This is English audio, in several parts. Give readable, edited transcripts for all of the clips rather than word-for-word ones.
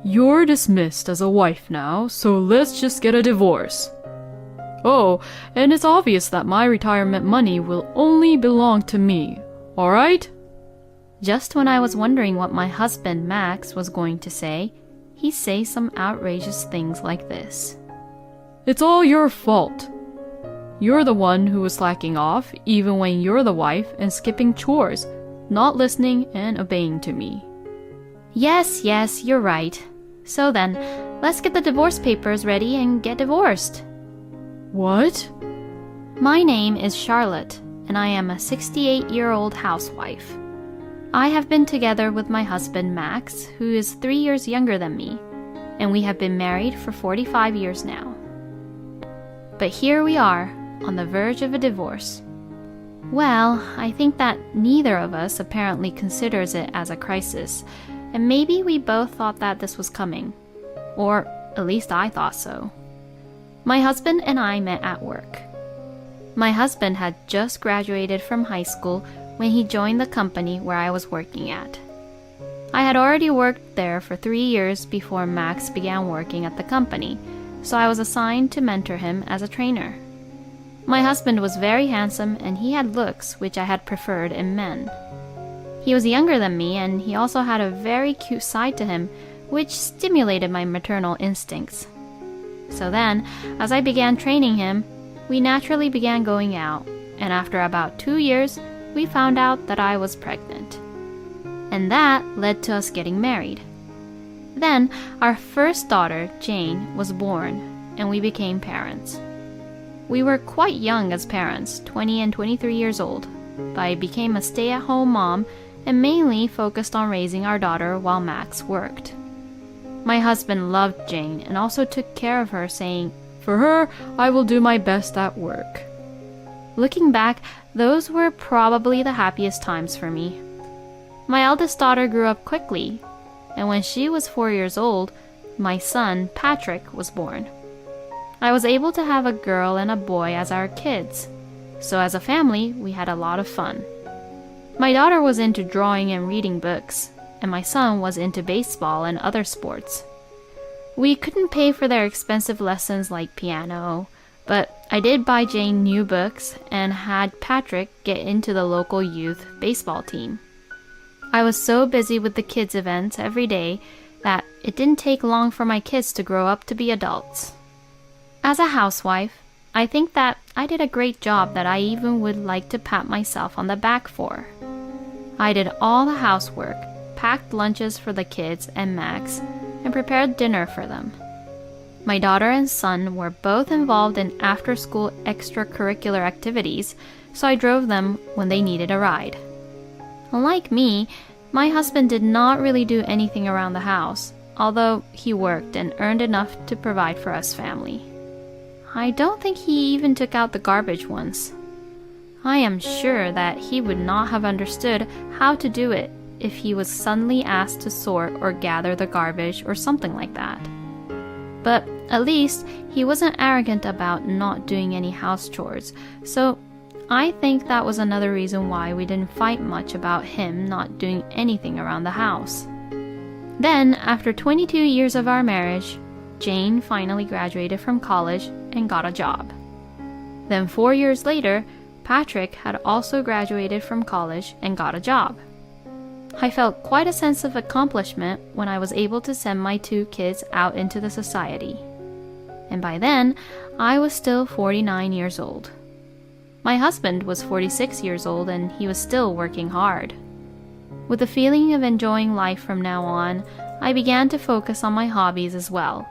You're dismissed as a wife now, so let's just get a divorce. Oh, and it's obvious that my retirement money will only belong to me, alright? Just when I was wondering what my husband, Max, was going to say, he says some outrageous things like this. It's all your fault. You're the one who was slacking off, even when you're the wife, and skipping chores, not listening and obeying to me. Yes, you're right. So then, let's get the divorce papers ready and get divorced. What? My name is Charlotte, and I am a 68-year-old housewife. I have been together with my husband, Max, who is 3 years younger than me, and we have been married for 45 years now. But here we are, on the verge of a divorce. Well, I think that neither of us apparently considers it as a crisis, and maybe we both thought that this was coming. Or at least I thought so. My husband and I met at work. My husband had just graduated from high school when he joined the company where I was working at. I had already worked there for 3 years before Max began working at the company, so I was assigned to mentor him as a trainer. My husband was very handsome and he had looks which I had preferred in men. He was younger than me and he also had a very cute side to him which stimulated my maternal instincts. So then, as I began training him, we naturally began going out, and after about 2 years, we found out that I was pregnant. And that led to us getting married. Then, our first daughter, Jane, was born, and we became parents. We were quite young as parents, 20 and 23 years old, but I became a stay-at-home mom and mainly focused on raising our daughter while Max worked. My husband loved Jane and also took care of her, saying, "For her, I will do my best at work." Looking back, those were probably the happiest times for me. My eldest daughter grew up quickly, and when she was 4 years old, my son, Patrick, was born. I was able to have a girl and a boy as our kids, so as a family, we had a lot of fun. My daughter was into drawing and reading books, and my son was into baseball and other sports. We couldn't pay for their expensive lessons like piano, but I did buy Jane new books and had Patrick get into the local youth baseball team. I was so busy with the kids' events every day that it didn't take long for my kids to grow up to be adults. As a housewife, I think that I did a great job that I even would like to pat myself on the back for. I did all the housework, packed lunches for the kids and Max, and prepared dinner for them. My daughter and son were both involved in after-school extracurricular activities, so I drove them when they needed a ride. Unlike me, my husband did not really do anything around the house, although he worked and earned enough to provide for us family. I don't think he even took out the garbage once. I am sure that he would not have understood how to do it if he was suddenly asked to sort or gather the garbage or something like that. But at least he wasn't arrogant about not doing any house chores, so I think that was another reason why we didn't fight much about him not doing anything around the house. Then, after 22 years of our marriage, Jane finally graduated from college and got a job. Then 4 years later, Patrick had also graduated from college and got a job. I felt quite a sense of accomplishment when I was able to send my 2 kids out into the society. And by then, I was still 49 years old. My husband was 46 years old and he was still working hard. With the feeling of enjoying life from now on, I began to focus on my hobbies as well,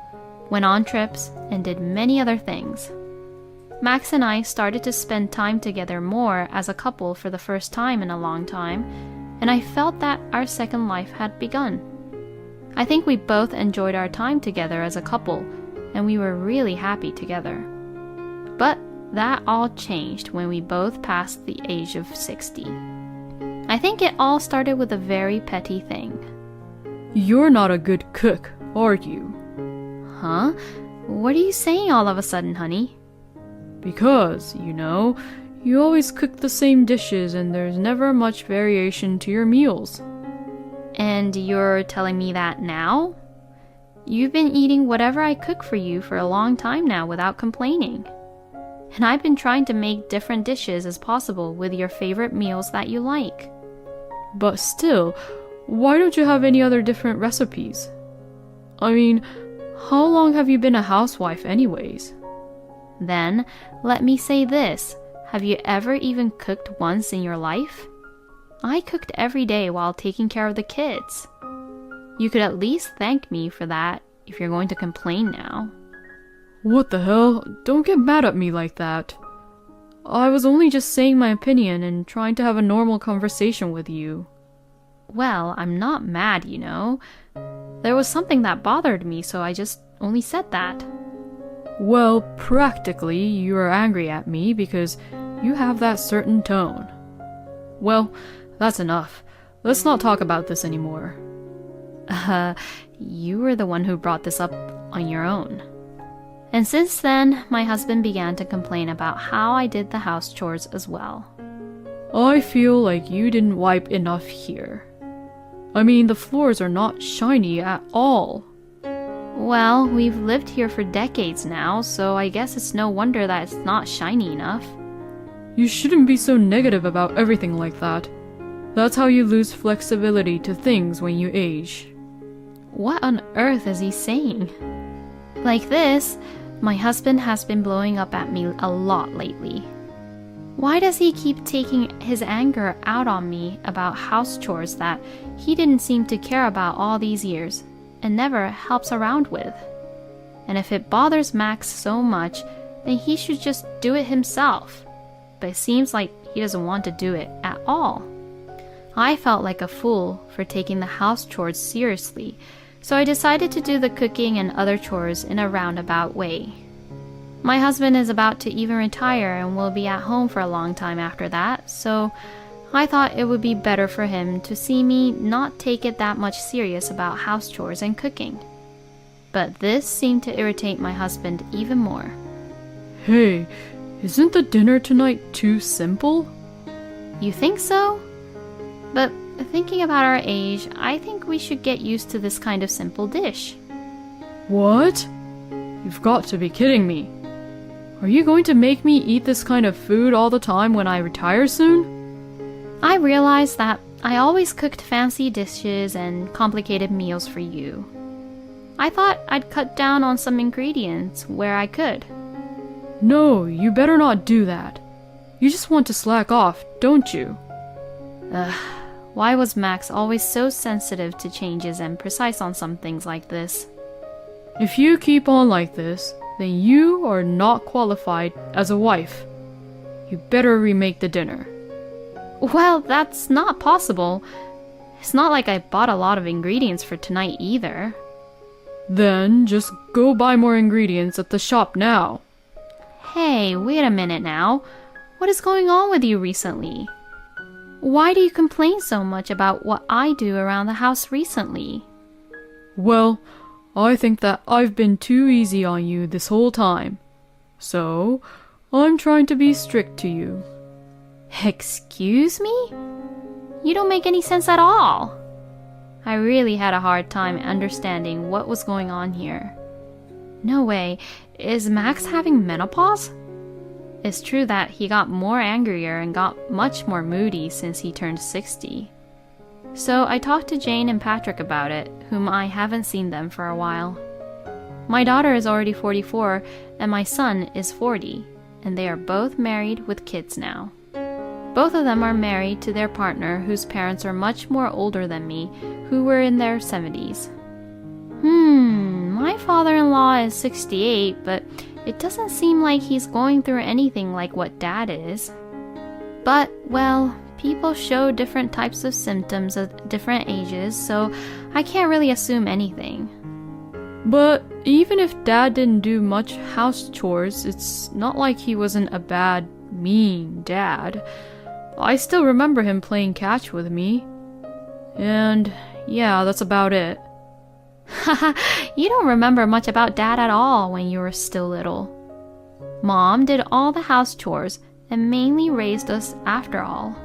went on trips, and did many other things. Max and I started to spend time together more as a couple for the first time in a long time, and I felt that our second life had begun. I think we both enjoyed our time together as a couple, and we were really happy together. But that all changed when we both passed the age of 60. I think it all started with a very petty thing. You're not a good cook, are you? Huh? What are you saying all of a sudden, honey? Because, you always cook the same dishes and there's never much variation to your meals. And you're telling me that now? You've been eating whatever I cook for you for a long time now without complaining. And I've been trying to make different dishes as possible with your favorite meals that you like. But still, why don't you have any other different recipes? I mean, how long have you been a housewife anyways? Then, let me say this. Have you ever even cooked once in your life? I cooked every day while taking care of the kids. You could at least thank me for that if you're going to complain now. What the hell? Don't get mad at me like that. I was only just saying my opinion and trying to have a normal conversation with you. Well, I'm not mad, you know. There was something that bothered me, so I just only said that. Well, practically, you are angry at me because you have that certain tone. Well, that's enough. Let's not talk about this anymore. You were the one who brought this up on your own. And since then, my husband began to complain about how I did the house chores as well. I feel like you didn't wipe enough here. I mean, the floors are not shiny at all. Well, we've lived here for decades now, so I guess it's no wonder that it's not shiny enough. You shouldn't be so negative about everything like that. That's how you lose flexibility to things when you age. What on earth is he saying? Like this, my husband has been blowing up at me a lot lately. Why does he keep taking his anger out on me about house chores that he didn't seem to care about all these years and never helps around with? And if it bothers Max so much, then he should just do it himself. But it seems like he doesn't want to do it at all. I felt like a fool for taking the house chores seriously, so I decided to do the cooking and other chores in a roundabout way. My husband is about to even retire and will be at home for a long time after that, so I thought it would be better for him to see me not take it that much serious about house chores and cooking. But this seemed to irritate my husband even more. Hey, isn't the dinner tonight too simple? You think so? But thinking about our age, I think we should get used to this kind of simple dish. What? You've got to be kidding me. Are you going to make me eat this kind of food all the time when I retire soon? I realized that I always cooked fancy dishes and complicated meals for you. I thought I'd cut down on some ingredients where I could. No, you better not do that. You just want to slack off, don't you? Why was Max always so sensitive to changes and precise on some things like this? If you keep on like this, then you are not qualified as a wife. You better remake the dinner. Well, that's not possible. It's not like I bought a lot of ingredients for tonight either. Then just go buy more ingredients at the shop now. Hey, wait a minute now. What is going on with you recently? Why do you complain so much about what I do around the house recently? Well, I think that I've been too easy on you this whole time. So, I'm trying to be strict to you. Excuse me? You don't make any sense at all. I really had a hard time understanding what was going on here. No way. Is Max having menopause? It's true that he got more angrier and got much more moody since he turned 60. So I talked to Jane and Patrick about it, whom I haven't seen them for a while. My daughter is already 44 and my son is 40, and they are both married with kids now. Both of them are married to their partner whose parents are much more older than me, who were in their 70s. My father-in-law is 68, but it doesn't seem like he's going through anything like what Dad is. But, well, people show different types of symptoms at different ages, so I can't really assume anything. But even if Dad didn't do much house chores, it's not like he wasn't a bad, mean dad. I still remember him playing catch with me. And yeah, that's about it. Haha, you don't remember much about Dad at all when you were still little. Mom did all the house chores and mainly raised us after all.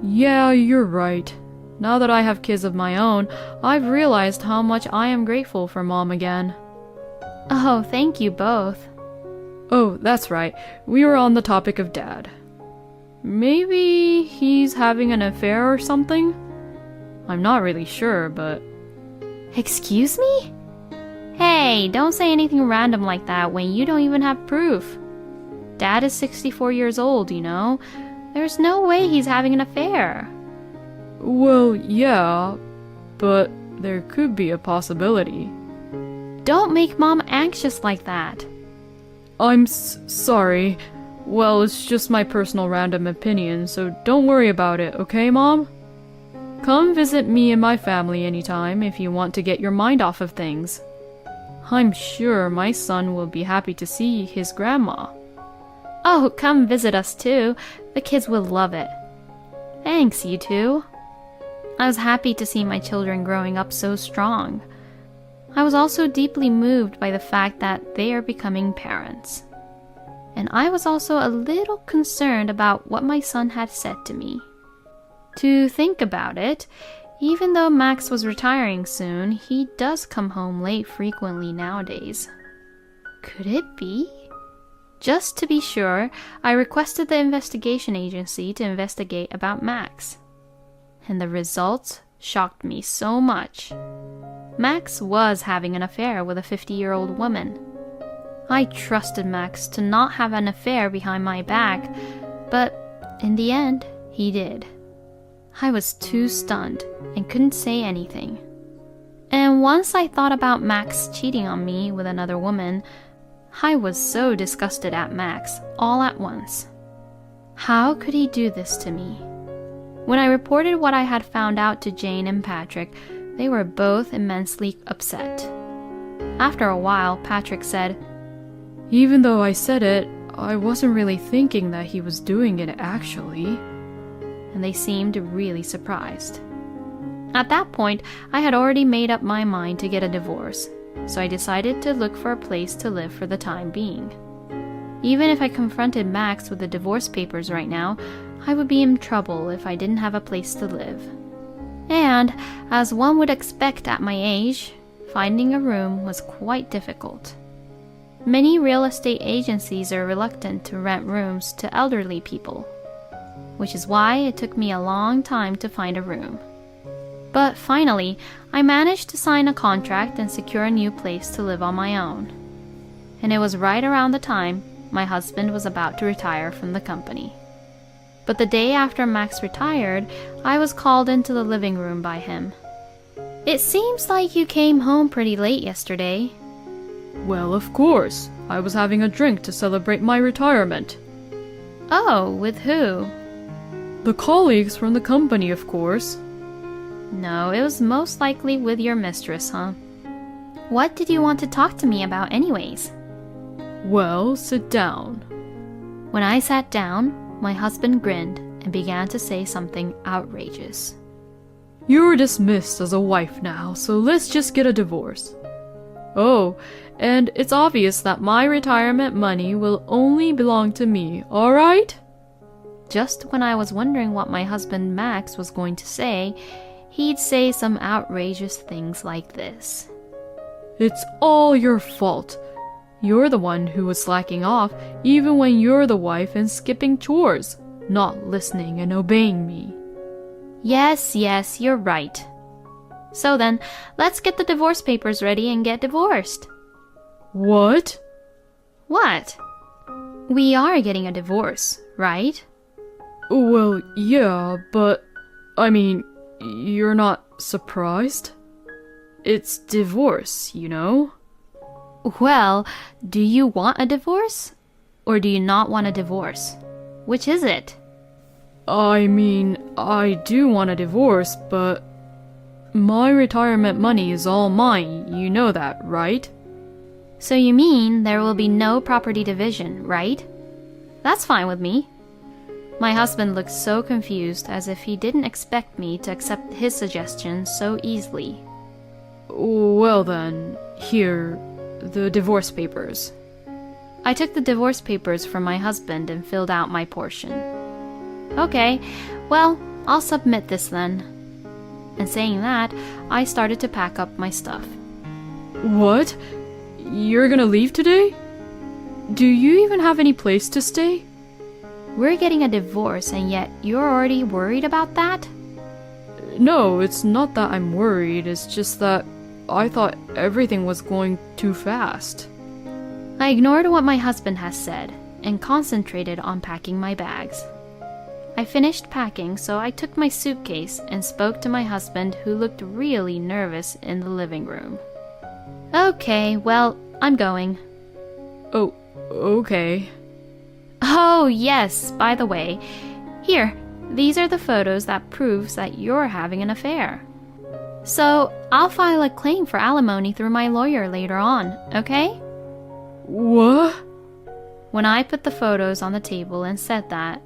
Yeah, you're right. Now that I have kids of my own, I've realized how much I am grateful for Mom again. Oh, thank you both. Oh, that's right. We were on the topic of Dad. Maybe he's having an affair or something? I'm not really sure, but... Excuse me? Hey, don't say anything random like that when you don't even have proof. Dad is 64 years old, you know? There's no way he's having an affair. Well, yeah, but there could be a possibility. Don't make Mom anxious like that. I'm sorry. Well, it's just my personal random opinion, so don't worry about it, okay, Mom? Come visit me and my family anytime if you want to get your mind off of things. I'm sure my son will be happy to see his grandma. Oh, come visit us too. The kids will love it. Thanks, you two. I was happy to see my children growing up so strong. I was also deeply moved by the fact that they are becoming parents. And I was also a little concerned about what my son had said to me. To think about it, even though Max was retiring soon, he does come home late frequently nowadays. Could it be? Just to be sure, I requested the investigation agency to investigate about Max. And the results shocked me so much. Max was having an affair with a 50-year-old woman. I trusted Max to not have an affair behind my back, but in the end, he did. I was too stunned and couldn't say anything. And once I thought about Max cheating on me with another woman, I was so disgusted at Max all at once. How could he do this to me? When I reported what I had found out to Jane and Patrick, they were both immensely upset. After a while, Patrick said, "Even though I said it, I wasn't really thinking that he was doing it actually." And they seemed really surprised. At that point, I had already made up my mind to get a divorce, so I decided to look for a place to live for the time being. Even if I confronted Max with the divorce papers right now, I would be in trouble if I didn't have a place to live. And, as one would expect at my age, finding a room was quite difficult. Many real estate agencies are reluctant to rent rooms to elderly people, which is why it took me a long time to find a room. But finally, I managed to sign a contract and secure a new place to live on my own. And it was right around the time my husband was about to retire from the company. But the day after Max retired, I was called into the living room by him. "It seems like you came home pretty late yesterday." "Well, of course. I was having a drink to celebrate my retirement." "Oh, with who?" "The colleagues from the company, of course." "No, it was most likely with your mistress, huh? What did you want to talk to me about anyways?" "Well, sit down." When I sat down, my husband grinned and began to say something outrageous. "You're dismissed as a wife now, so let's just get a divorce. Oh, and it's obvious that my retirement money will only belong to me, all right?" Just when I was wondering what my husband Max was going to say, he'd say some outrageous things like this. "It's all your fault. You're the one who was slacking off even when you're the wife and skipping chores, not listening and obeying me." Yes, you're right. So then, let's get the divorce papers ready and get divorced." "What?" "What? We are getting a divorce, right?" "Well, yeah, but I mean, you're not surprised? It's divorce, you know?" "Well, do you want a divorce? Or do you not want a divorce? Which is it?" "I mean, I do want a divorce, but my retirement money is all mine, you know that, right?" "So you mean there will be no property division, right? That's fine with me." My husband looked so confused, as if he didn't expect me to accept his suggestion so easily. "Well then, here, the divorce papers." I took the divorce papers from my husband and filled out my portion. "Okay, well, I'll submit this then." And saying that, I started to pack up my stuff. What? You're gonna leave today? Do you even have any place to stay? We're getting a divorce and yet you're already worried about that? No, it's not that I'm worried, it's just that I thought everything was going too fast. I ignored what my husband has said and concentrated on packing my bags. I finished packing, so I took my suitcase and spoke to my husband, who looked really nervous in the living room. Okay, well, I'm going. Oh, okay. Oh, yes, by the way, here, these are the photos that proves that you're having an affair. So, I'll file a claim for alimony through my lawyer later on, okay? What? When I put the photos on the table and said that,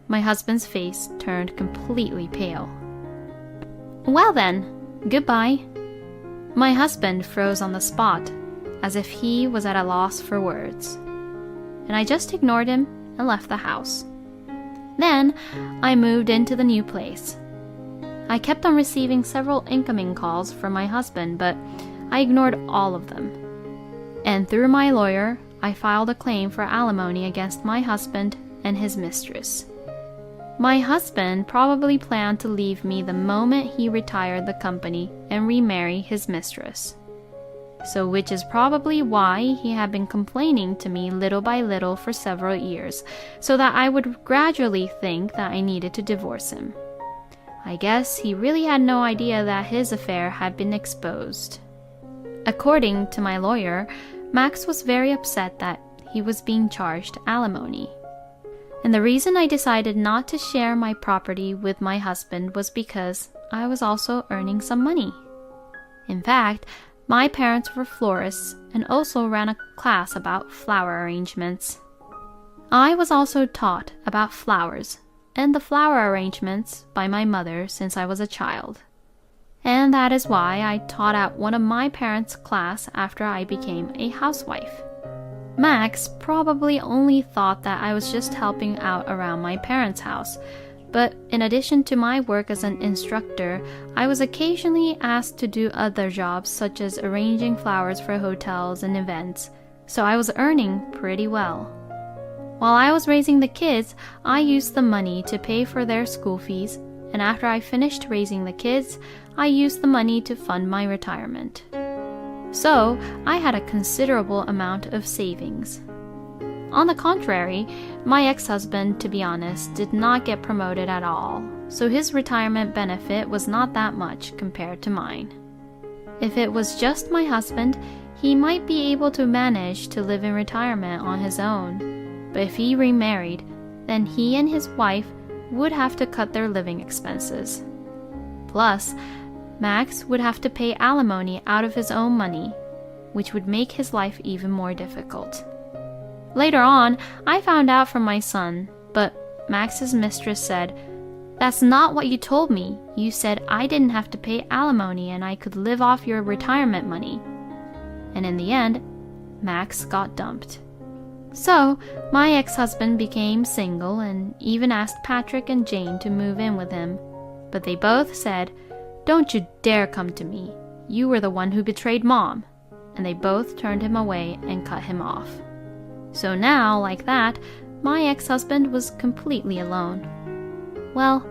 my husband's face turned completely pale. Well then, goodbye. My husband froze on the spot, as if he was at a loss for words. And I just ignored him and left the house. Then, I moved into the new place. I kept on receiving several incoming calls from my husband, but I ignored all of them. And through my lawyer, I filed a claim for alimony against my husband and his mistress. My husband probably planned to leave me the moment he retired the company and remarry his mistress. So which is probably why he had been complaining to me little by little for several years, so that I would gradually think that I needed to divorce him. I guess he really had no idea that his affair had been exposed. According to my lawyer, Max was very upset that he was being charged alimony. And the reason I decided not to share my property with my husband was because I was also earning some money. In fact, my parents were florists and also ran a class about flower arrangements. I was also taught about flowers and the flower arrangements by my mother since I was a child. And that is why I taught at one of my parents' class after I became a housewife. Max probably only thought that I was just helping out around my parents' house, but in addition to my work as an instructor, I was occasionally asked to do other jobs such as arranging flowers for hotels and events, so I was earning pretty well. While I was raising the kids, I used the money to pay for their school fees, and after I finished raising the kids, I used the money to fund my retirement. So, I had a considerable amount of savings. On the contrary, my ex-husband, to be honest, did not get promoted at all, so his retirement benefit was not that much compared to mine. If it was just my husband, he might be able to manage to live in retirement on his own, but if he remarried, then he and his wife would have to cut their living expenses. Plus, Max would have to pay alimony out of his own money, which would make his life even more difficult. Later on, I found out from my son, but Max's mistress said, "That's not what you told me. You said I didn't have to pay alimony and I could live off your retirement money." And in the end, Max got dumped. So, my ex-husband became single and even asked Patrick and Jane to move in with him, but they both said, "Don't you dare come to me. You were the one who betrayed Mom." And they both turned him away and cut him off. So now, like that, my ex-husband was completely alone. Well,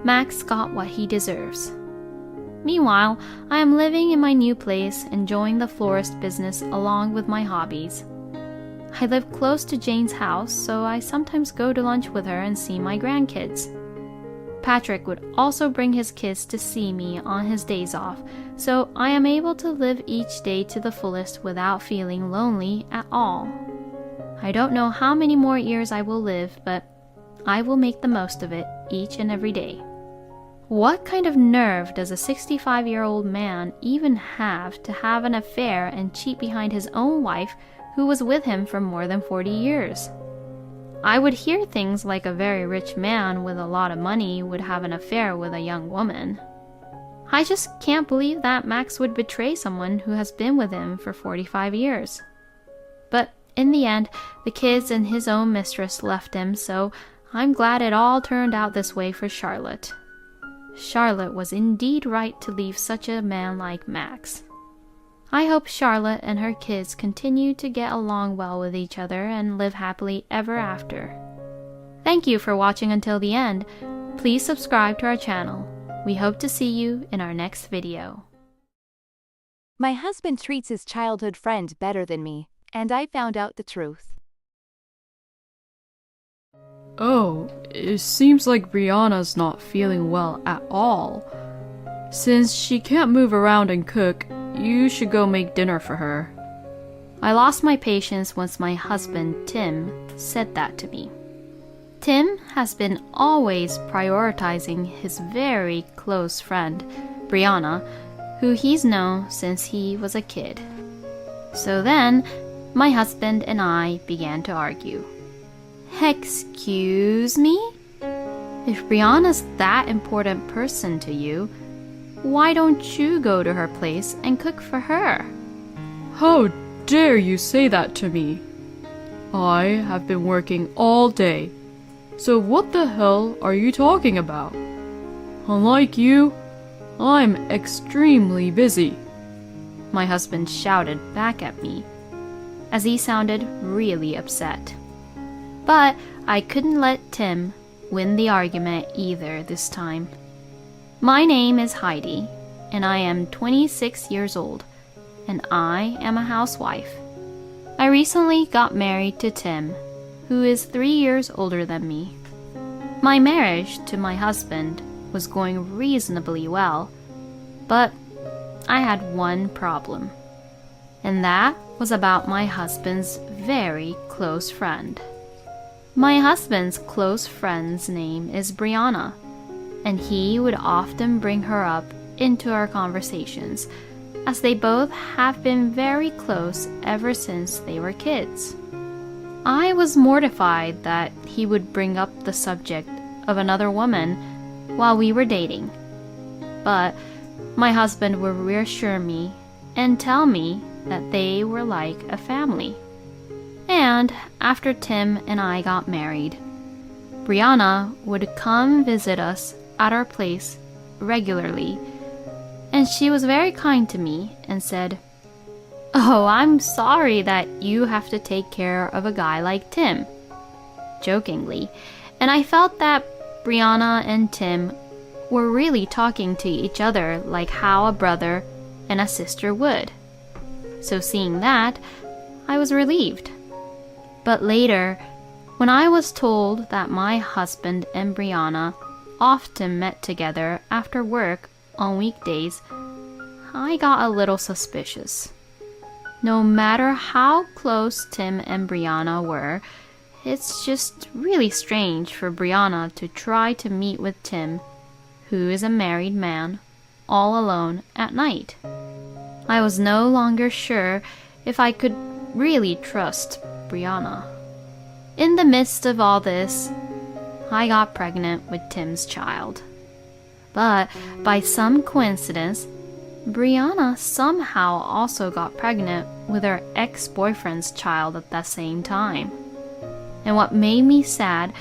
Max got what he deserves. Meanwhile, I am living in my new place, enjoying the florist business along with my hobbies. I live close to Jane's house, so I sometimes go to lunch with her and see my grandkids. Patrick would also bring his kids to see me on his days off, so I am able to live each day to the fullest without feeling lonely at all. I don't know how many more years I will live, but I will make the most of it each and every day. What kind of nerve does a 65-year-old man even have to have an affair and cheat behind his own wife who was with him for more than 40 years? I would hear things like a very rich man with a lot of money would have an affair with a young woman. I just can't believe that Max would betray someone who has been with him for 45 years. But in the end, the kids and his own mistress left him, so I'm glad it all turned out this way for Charlotte. Charlotte was indeed right to leave such a man like Max. I hope Charlotte and her kids continue to get along well with each other and live happily ever after. Thank you for watching until the end. Please subscribe to our channel. We hope to see you in our next video. My husband treats his childhood friend better than me, and I found out the truth. Oh, it seems like Brianna's not feeling well at all. Since she can't move around and cook, you should go make dinner for her. I lost my patience once my husband, Tim, said that to me. Tim has been always prioritizing his very close friend, Brianna, who he's known since he was a kid. So then, my husband and I began to argue. Excuse me? If Brianna's that important person to you, why don't you go to her place and cook for her? How dare you say that to me? I have been working all day, so what the hell are you talking about? Unlike you, I'm extremely busy. My husband shouted back at me, as he sounded really upset. But I couldn't let Tim win the argument either this time. My name is Heidi, and I am 26 years old, and I am a housewife. I recently got married to Tim, who is 3 years older than me. My marriage to my husband was going reasonably well, but I had one problem, and that was about my husband's very close friend. My husband's close friend's name is Brianna, and he would often bring her up into our conversations, as they both have been very close ever since they were kids. I was mortified that he would bring up the subject of another woman while we were dating, but my husband would reassure me and tell me that they were like a family. And after Tim and I got married, Brianna would come visit us at our place regularly, and she was very kind to me and said, "Oh, I'm sorry that you have to take care of a guy like Tim," jokingly, and I felt that Brianna and Tim were really talking to each other like how a brother and a sister would. So seeing that, I was relieved. But later, when I was told that my husband and Brianna often met together after work on weekdays, I got a little suspicious. No matter how close Tim and Brianna were, it's just really strange for Brianna to try to meet with Tim, who is a married man, all alone at night. I was no longer sure if I could really trust Brianna. In the midst of all this, I got pregnant with Tim's child. But by some coincidence, Brianna somehow also got pregnant with her ex-boyfriend's child at that same time. And what made me sad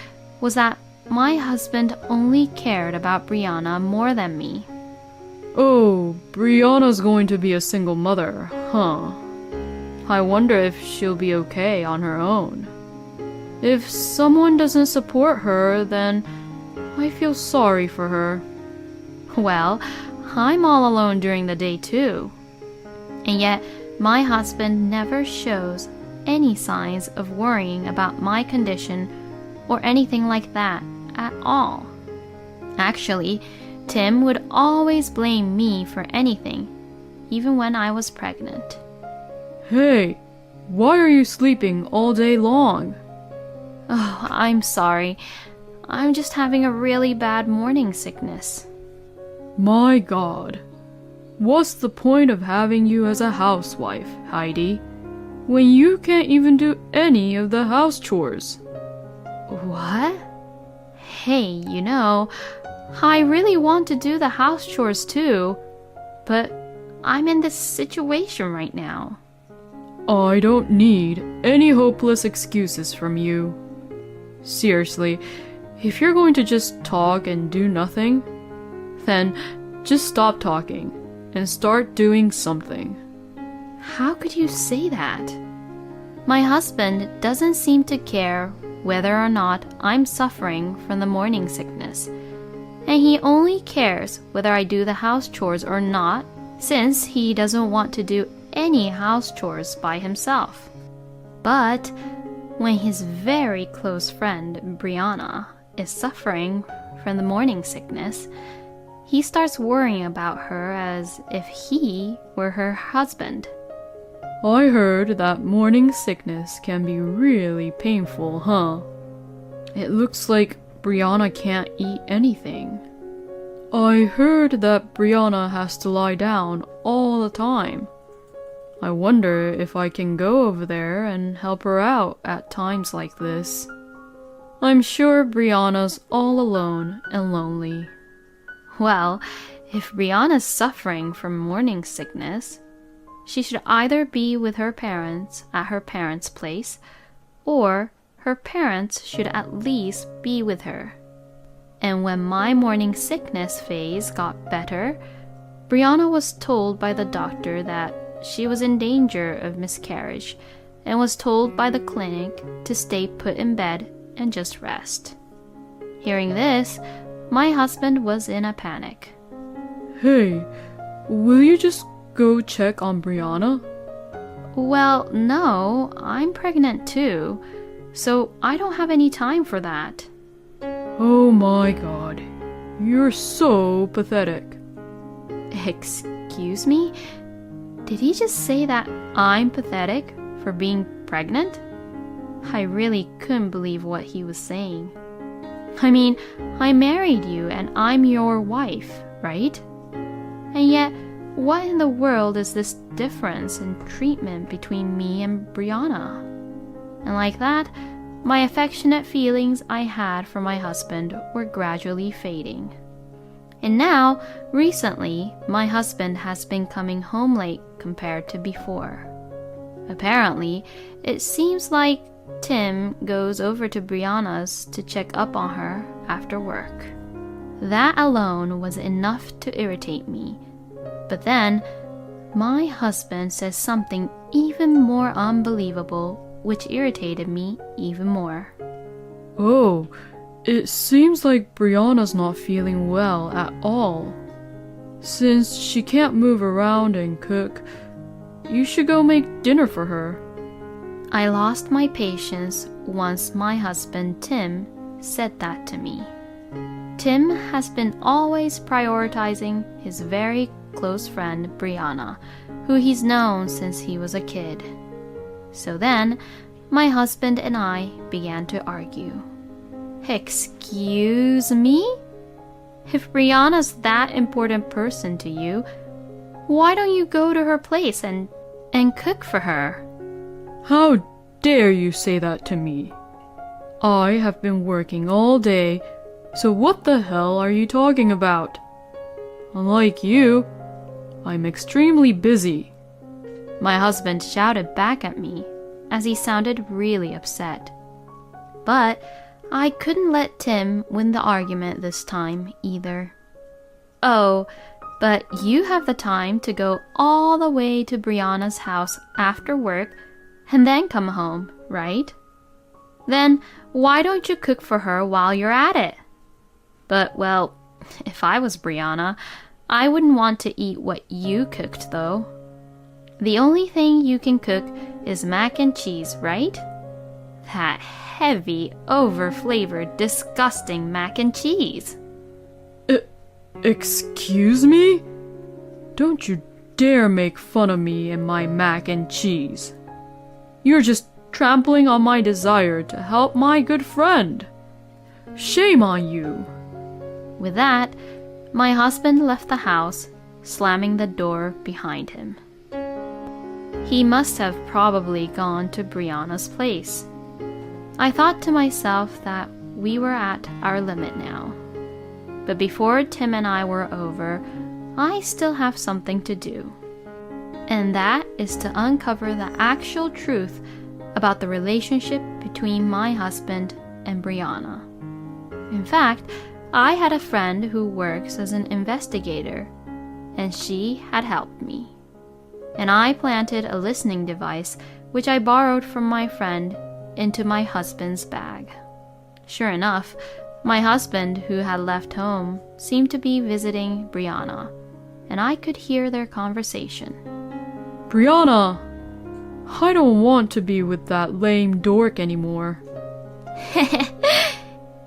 was that my husband only cared about Brianna more than me. Oh, Brianna's going to be a single mother, huh? I wonder if she'll be okay on her own. If someone doesn't support her, then I feel sorry for her. Well, I'm all alone during the day too. And yet, my husband never shows any signs of worrying about my condition or anything like that at all. Actually, Tim would always blame me for anything, even when I was pregnant. Hey, why are you sleeping all day long? Oh, I'm sorry. I'm just having a really bad morning sickness. My God. What's the point of having you as a housewife, Heidi, when you can't even do any of the house chores? What? Hey, I really want to do the house chores too, but I'm in this situation right now. I don't need any hopeless excuses from you. Seriously, if you're going to just talk and do nothing, then just stop talking and start doing something. How could you say that? My husband doesn't seem to care whether or not I'm suffering from the morning sickness, and he only cares whether I do the house chores or not, since he doesn't want to do any house chores by himself. But when his very close friend Brianna is suffering from the morning sickness, he starts worrying about her as if he were her husband. I heard that morning sickness can be really painful, huh? It looks like Brianna can't eat anything. I heard that Brianna has to lie down all the time. I wonder if I can go over there and help her out at times like this. I'm sure Brianna's all alone and lonely. Well, if Brianna's suffering from morning sickness, she should either be with her parents at her parents' place, or her parents should at least be with her. And when my morning sickness phase got better, Brianna was told by the doctor that she was in danger of miscarriage and was told by the clinic to stay put in bed and just rest. Hearing this, my husband was in a panic. Hey, will you just go check on Brianna? Well, no, I'm pregnant too, so I don't have any time for that. Oh my god, you're so pathetic. Excuse me? Did he just say that I'm pathetic for being pregnant? I really couldn't believe what he was saying. I mean, I married you and I'm your wife, right? And yet, what in the world is this difference in treatment between me and Brianna? And like that, my affectionate feelings I had for my husband were gradually fading. And now, recently, my husband has been coming home late compared to before. Apparently, it seems like Tim goes over to Brianna's to check up on her after work. That alone was enough to irritate me. But then, my husband says something even more unbelievable, which irritated me even more. Oh, it seems like Brianna's not feeling well at all. Since she can't move around and cook, you should go make dinner for her. I lost my patience once my husband Tim said that to me. Tim has been always prioritizing his very close friend Brianna, who he's known since he was a kid. So then, my husband and I began to argue. Excuse me? If Brianna's that important person to you, why don't you go to her place and cook for her? How dare you say that to me? I have been working all day, so what the hell are you talking about? Unlike you, I'm extremely busy. My husband shouted back at me as he sounded really upset. But I couldn't let Tim win the argument this time either. Oh, but you have the time to go all the way to Brianna's house after work and then come home, right? Then why don't you cook for her while you're at it? But, well, if I was Brianna, I wouldn't want to eat what you cooked, though. The only thing you can cook is mac and cheese, right? That heavy, over-flavored, disgusting mac and cheese. Excuse me? Don't you dare make fun of me and my mac and cheese. You're just trampling on my desire to help my good friend. Shame on you. With that, my husband left the house, slamming the door behind him. He must have probably gone to Brianna's place. I thought to myself that we were at our limit now. But before Tim and I were over, I still have something to do. And that is to uncover the actual truth about the relationship between my husband and Brianna. In fact, I had a friend who works as an investigator, and she had helped me. And I planted a listening device, which I borrowed from my friend, into my husband's bag. Sure enough, my husband, who had left home, seemed to be visiting Brianna, and I could hear their conversation. Brianna, I don't want to be with that lame dork anymore.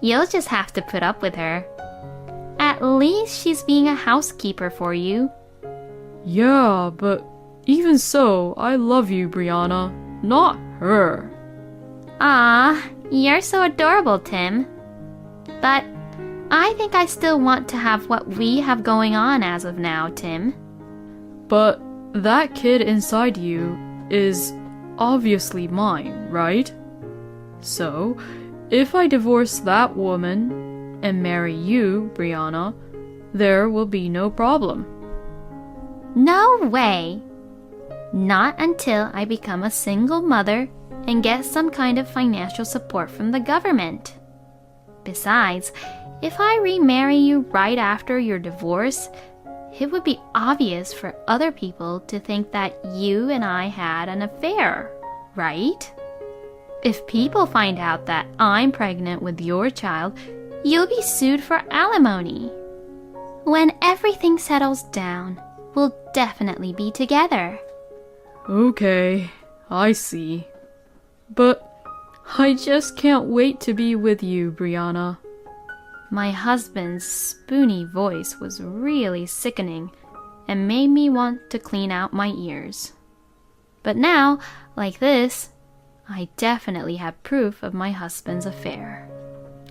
You'll just have to put up with her. At least she's being a housekeeper for you. Yeah, but even so, I love you, Brianna, not her. Ah, you're so adorable, Tim. But I think I still want to have what we have going on as of now, Tim. But that kid inside you is obviously mine, right? So, if I divorce that woman and marry you, Brianna, there will be no problem. No way! Not until I become a single mother and get some kind of financial support from the government. Besides, if I remarry you right after your divorce, it would be obvious for other people to think that you and I had an affair, right? If people find out that I'm pregnant with your child, you'll be sued for alimony. When everything settles down, we'll definitely be together. Okay, I see. But I just can't wait to be with you, Brianna. My husband's spoony voice was really sickening and made me want to clean out my ears. But now, like this, I definitely have proof of my husband's affair.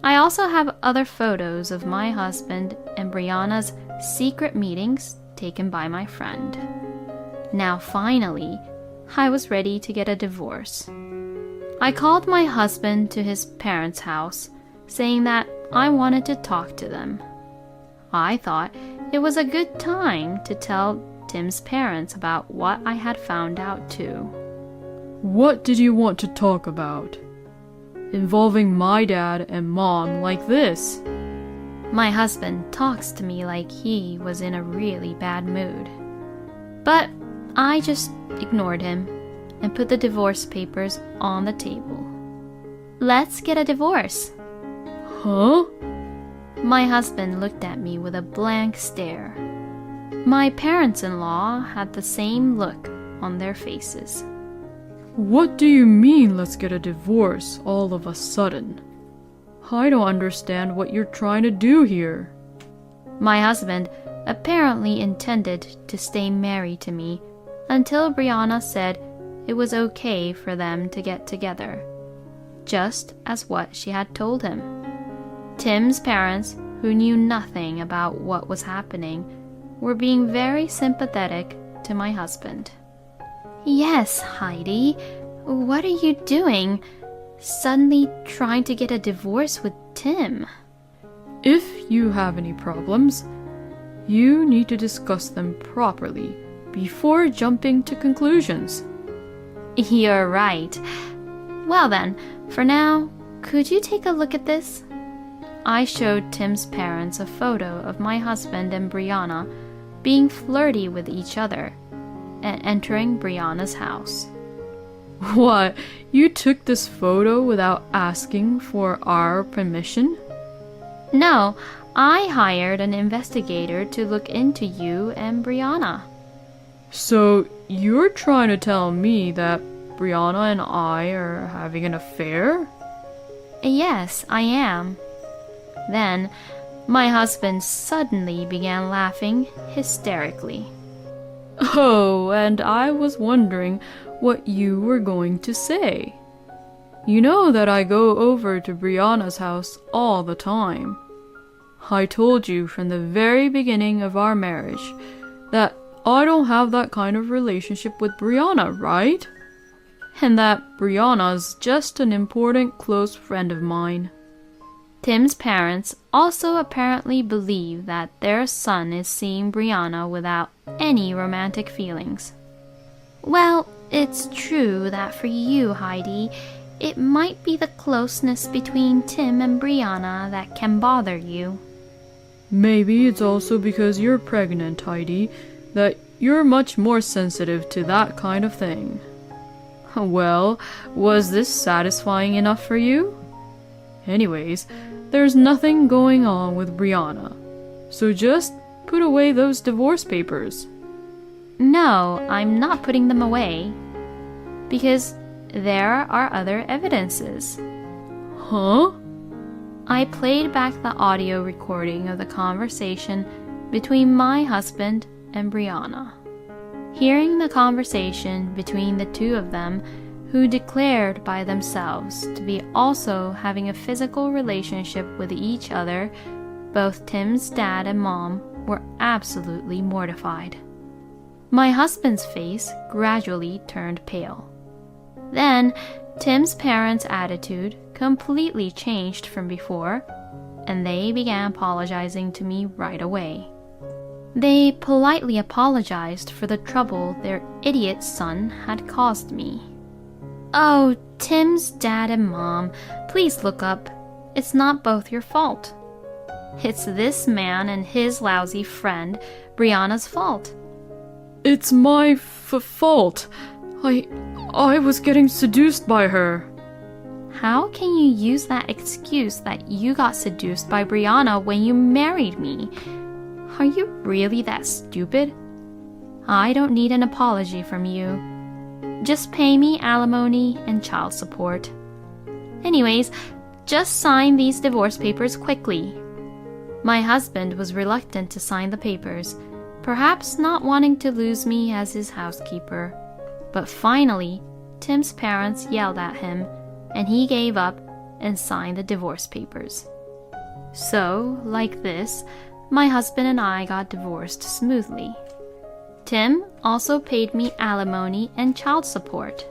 I also have other photos of my husband and Brianna's secret meetings taken by my friend. Now finally, I was ready to get a divorce. I called my husband to his parents' house, saying that I wanted to talk to them. I thought it was a good time to tell Tim's parents about what I had found out too. What did you want to talk about? Involving my dad and mom like this? My husband talks to me like he was in a really bad mood. But I just ignored him and put the divorce papers on the table. Let's get a divorce. Huh? My husband looked at me with a blank stare. My parents-in-law had the same look on their faces. What do you mean, let's get a divorce all of a sudden? I don't understand what you're trying to do here. My husband apparently intended to stay married to me until Brianna said it was okay for them to get together, just as what she had told him. Tim's parents, who knew nothing about what was happening, were being very sympathetic to my husband. Yes, Heidi, what are you doing? Suddenly trying to get a divorce with Tim? If you have any problems, you need to discuss them properly before jumping to conclusions. You're right. Well then, for now, could you take a look at this? I showed Tim's parents a photo of my husband and Brianna being flirty with each other and entering Brianna's house. What? You took this photo without asking for our permission? No, I hired an investigator to look into you and Brianna. So you're trying to tell me that Brianna and I are having an affair? Yes, I am. Then, my husband suddenly began laughing hysterically. Oh, and I was wondering what you were going to say. You know that I go over to Brianna's house all the time. I told you from the very beginning of our marriage that I don't have that kind of relationship with Brianna, right? And that Brianna's just an important close friend of mine. Tim's parents also apparently believe that their son is seeing Brianna without any romantic feelings. Well, it's true that for you, Heidi, it might be the closeness between Tim and Brianna that can bother you. Maybe it's also because you're pregnant, Heidi, that you're much more sensitive to that kind of thing. Well, was this satisfying enough for you? Anyways, there's nothing going on with Brianna, so just put away those divorce papers. No, I'm not putting them away. Because there are other evidences. Huh? I played back the audio recording of the conversation between my husband and Brianna. Hearing the conversation between the two of them, who declared by themselves to be also having a physical relationship with each other, both Tim's dad and mom were absolutely mortified. My husband's face gradually turned pale. Then, Tim's parents' attitude completely changed from before, and they began apologizing to me right away. They politely apologized for the trouble their idiot son had caused me. Oh, Tim's dad and mom, please look up. It's not both your fault. It's this man and his lousy friend, Brianna's fault. It's my fault. I was getting seduced by her. How can you use that excuse that you got seduced by Brianna when you married me? Are you really that stupid? I don't need an apology from you. Just pay me alimony and child support. Anyways, just sign these divorce papers quickly. My husband was reluctant to sign the papers, perhaps not wanting to lose me as his housekeeper. But finally, Tim's parents yelled at him, and he gave up and signed the divorce papers. So, like this, my husband and I got divorced smoothly. Tim also paid me alimony and child support.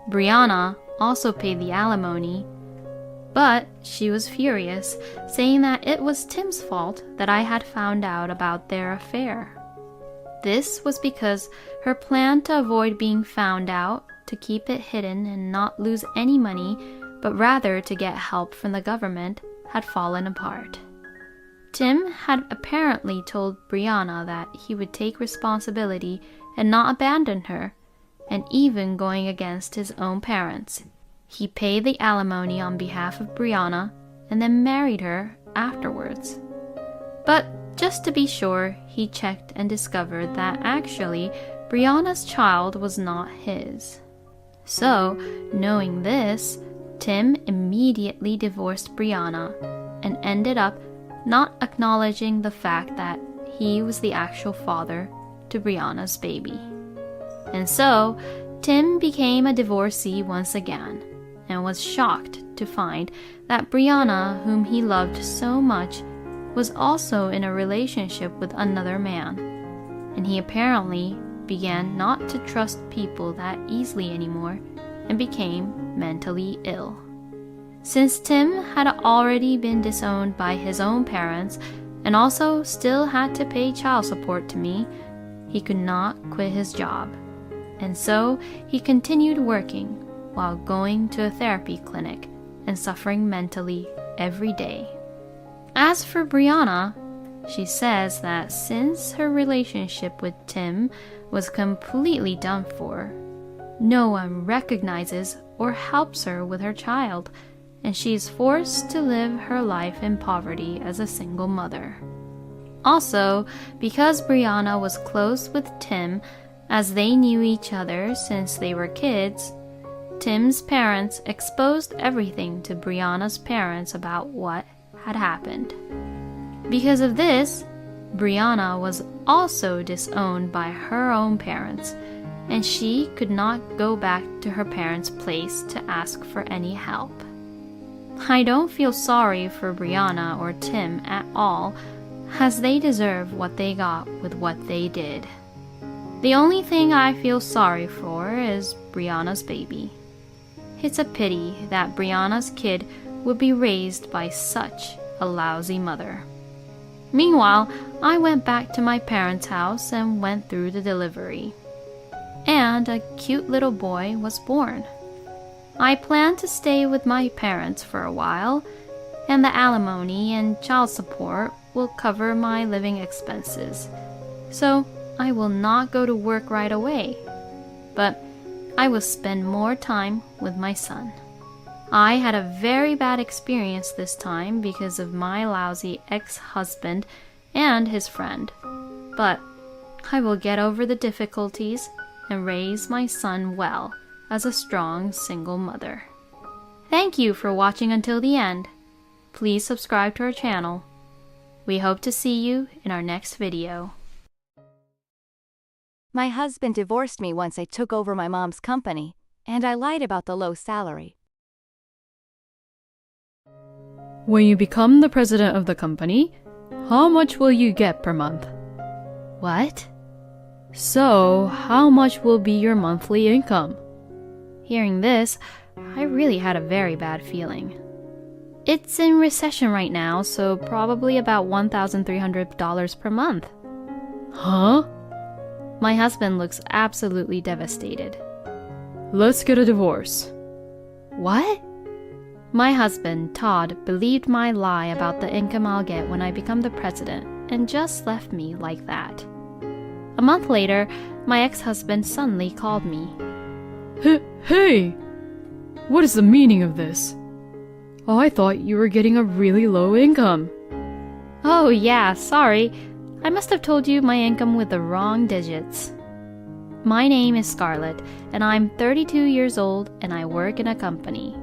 Brianna also paid the alimony, but she was furious, saying that it was Tim's fault that I had found out about their affair. This was because her plan to avoid being found out, to keep it hidden and not lose any money, but rather to get help from the government, had fallen apart. Tim had apparently told Brianna that he would take responsibility and not abandon her, and even going against his own parents. He paid the alimony on behalf of Brianna and then married her afterwards. But just to be sure, he checked and discovered that actually Brianna's child was not his. So, knowing this, Tim immediately divorced Brianna and ended up not acknowledging the fact that he was the actual father to Brianna's baby. And so, Tim became a divorcee once again and was shocked to find that Brianna, whom he loved so much, was also in a relationship with another man, and he apparently began not to trust people that easily anymore and became mentally ill. Since Tim had already been disowned by his own parents and also still had to pay child support to me, he could not quit his job, and so he continued working while going to a therapy clinic and suffering mentally every day. As for Brianna, she says that since her relationship with Tim was completely done for, no one recognizes or helps her with her child, and she is forced to live her life in poverty as a single mother. Also, because Brianna was close with Tim, as they knew each other since they were kids, Tim's parents exposed everything to Brianna's parents about what had happened. Because of this, Brianna was also disowned by her own parents, and she could not go back to her parents' place to ask for any help. I don't feel sorry for Brianna or Tim at all, as they deserve what they got with what they did. The only thing I feel sorry for is Brianna's baby. It's a pity that Brianna's kid would be raised by such a lousy mother. Meanwhile, I went back to my parents' house and went through the delivery. And a cute little boy was born. I planned to stay with my parents for a while, and the alimony and child support will cover my living expenses. So I will not go to work right away, but I will spend more time with my son. I had a very bad experience this time because of my lousy ex-husband and his friend, but I will get over the difficulties and raise my son well as a strong single mother. Thank you for watching until the end. Please subscribe to our channel. We hope to see you in our next video. My husband divorced me once I took over my mom's company, and I lied about the low salary. When you become the president of the company, how much will you get per month? What? So, how much will be your monthly income? Hearing this, I really had a very bad feeling. It's in recession right now, so probably about $1,300 per month. Huh? My husband looks absolutely devastated. Let's get a divorce. What? My husband, Todd, believed my lie about the income I'll get when I become the president and just left me like that. A month later, my ex-husband suddenly called me. Hey! What is the meaning of this? I thought you were getting a really low income. Oh yeah, sorry. I must have told you my income with the wrong digits. My name is Scarlett, and I'm 32 years old and I work in a company.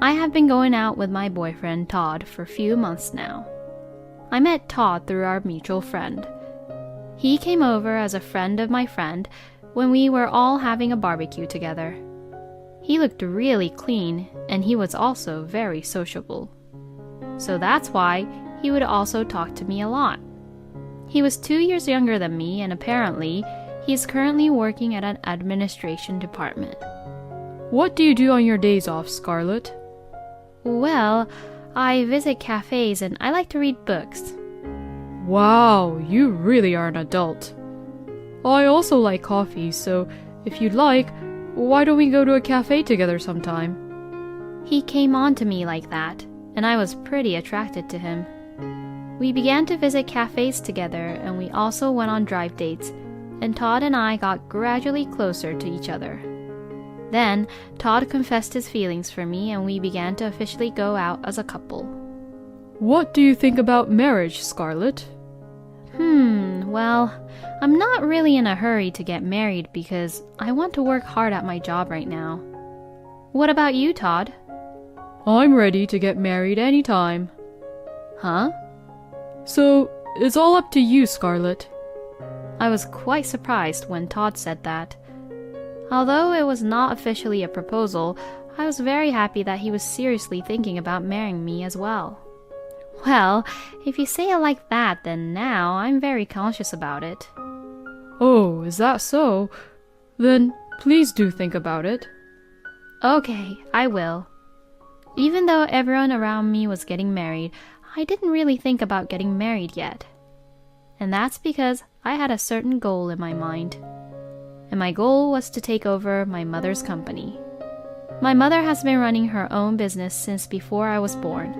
I have been going out with my boyfriend Todd for a few months now. I met Todd through our mutual friend. He came over as a friend of my friend when we were all having a barbecue together. He looked really clean and he was also very sociable. So that's why he would also talk to me a lot. He was 2 years younger than me and apparently he is currently working at an administration department. What do you do on your days off, Scarlett? Well, I visit cafes and I like to read books. Wow, you really are an adult. I also like coffee, so if you'd like, why don't we go to a cafe together sometime? He came on to me like that, and I was pretty attracted to him. We began to visit cafes together and we also went on drive dates, and Todd and I got gradually closer to each other. Then, Todd confessed his feelings for me and we began to officially go out as a couple. What do you think about marriage, Scarlett? Well, I'm not really in a hurry to get married because I want to work hard at my job right now. What about you, Todd? I'm ready to get married anytime. Huh? So, it's all up to you, Scarlett. I was quite surprised when Todd said that. Although it was not officially a proposal, I was very happy that he was seriously thinking about marrying me as well. Well, if you say it like that, then now I'm very conscious about it. Oh, is that so? Then please do think about it. Okay, I will. Even though everyone around me was getting married, I didn't really think about getting married yet. And that's because I had a certain goal in my mind. And my goal was to take over my mother's company. My mother has been running her own business since before I was born.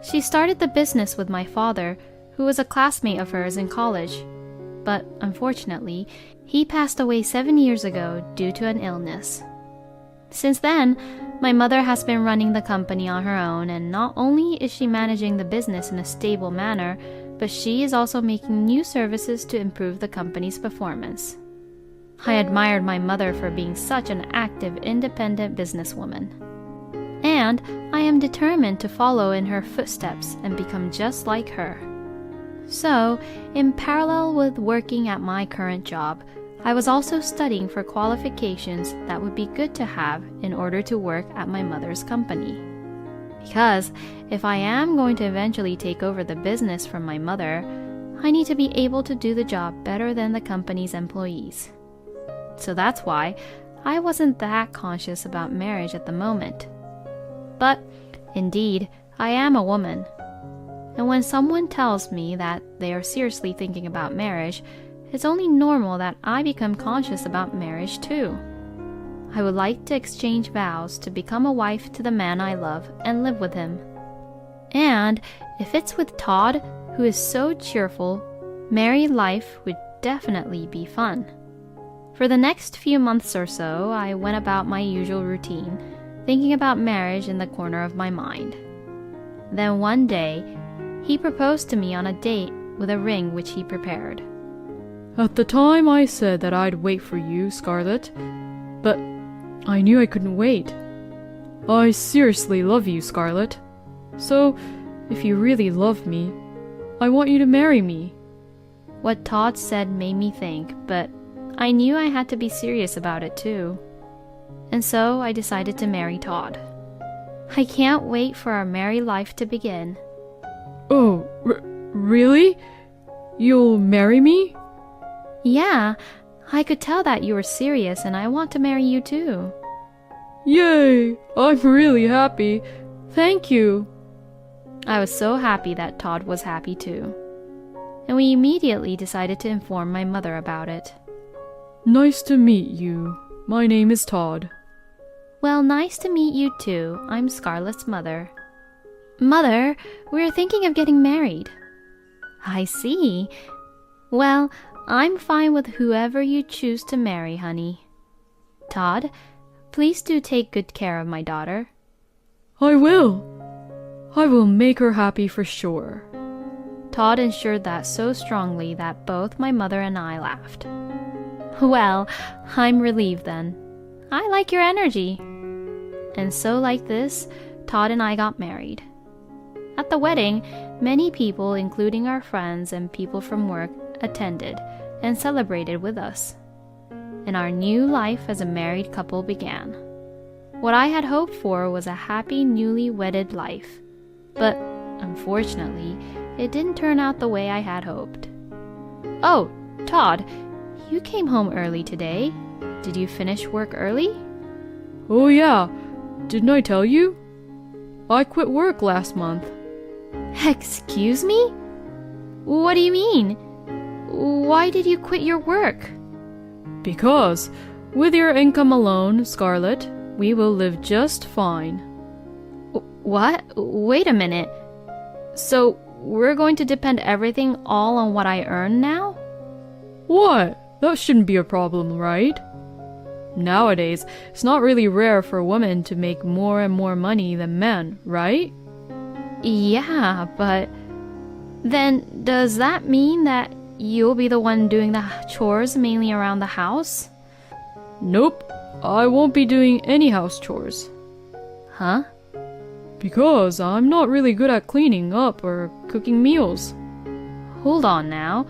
She started the business with my father, who was a classmate of hers in college. But unfortunately, he passed away 7 years ago due to an illness. Since then, my mother has been running the company on her own, and not only is she managing the business in a stable manner, but she is also making new services to improve the company's performance. I admired my mother for being such an active, independent businesswoman. And I am determined to follow in her footsteps and become just like her. So, in parallel with working at my current job, I was also studying for qualifications that would be good to have in order to work at my mother's company. Because if I am going to eventually take over the business from my mother, I need to be able to do the job better than the company's employees. So that's why I wasn't that conscious about marriage at the moment. But, indeed, I am a woman. And when someone tells me that they are seriously thinking about marriage, it's only normal that I become conscious about marriage too. I would like to exchange vows to become a wife to the man I love and live with him. And if it's with Todd, who is so cheerful, married life would definitely be fun. For the next few months or so, I went about my usual routine, thinking about marriage in the corner of my mind. Then one day, he proposed to me on a date with a ring which he prepared. At the time I said that I'd wait for you, Scarlett, but I knew I couldn't wait. I seriously love you, Scarlett. So, if you really love me, I want you to marry me. What Todd said made me think, but I knew I had to be serious about it too. And so I decided to marry Todd. I can't wait for our married life to begin. Oh, really? You'll marry me? Yeah, I could tell that you were serious and I want to marry you too. Yay! I'm really happy. Thank you. I was so happy that Todd was happy too. And we immediately decided to inform my mother about it. Nice to meet you. My name is Todd. Well, nice to meet you too. I'm Scarlett's mother. Mother, we're thinking of getting married. I see. Well, I'm fine with whoever you choose to marry, honey. Todd, please do take good care of my daughter. I will. I will make her happy for sure. Todd ensured that so strongly that both my mother and I laughed. Well, I'm relieved then. I like your energy. And so like this, Todd and I got married. At the wedding, many people, including our friends and people from work, attended and celebrated with us. And our new life as a married couple began. What I had hoped for was a happy newly wedded life. But unfortunately, it didn't turn out the way I had hoped. Oh, Todd, you came home early today. Did you finish work early? Oh yeah, didn't I tell you? I quit work last month. Excuse me? What do you mean? Why did you quit your work? Because, with your income alone, Scarlett, we will live just fine. What? Wait a minute. So, we're going to depend everything all on what I earn now? What? That shouldn't be a problem, right? Nowadays, it's not really rare for women to make more and more money than men, right? Yeah, but then does that mean that you'll be the one doing the chores mainly around the house? Nope, I won't be doing any house chores. Huh? Because I'm not really good at cleaning up or cooking meals. Hold on now.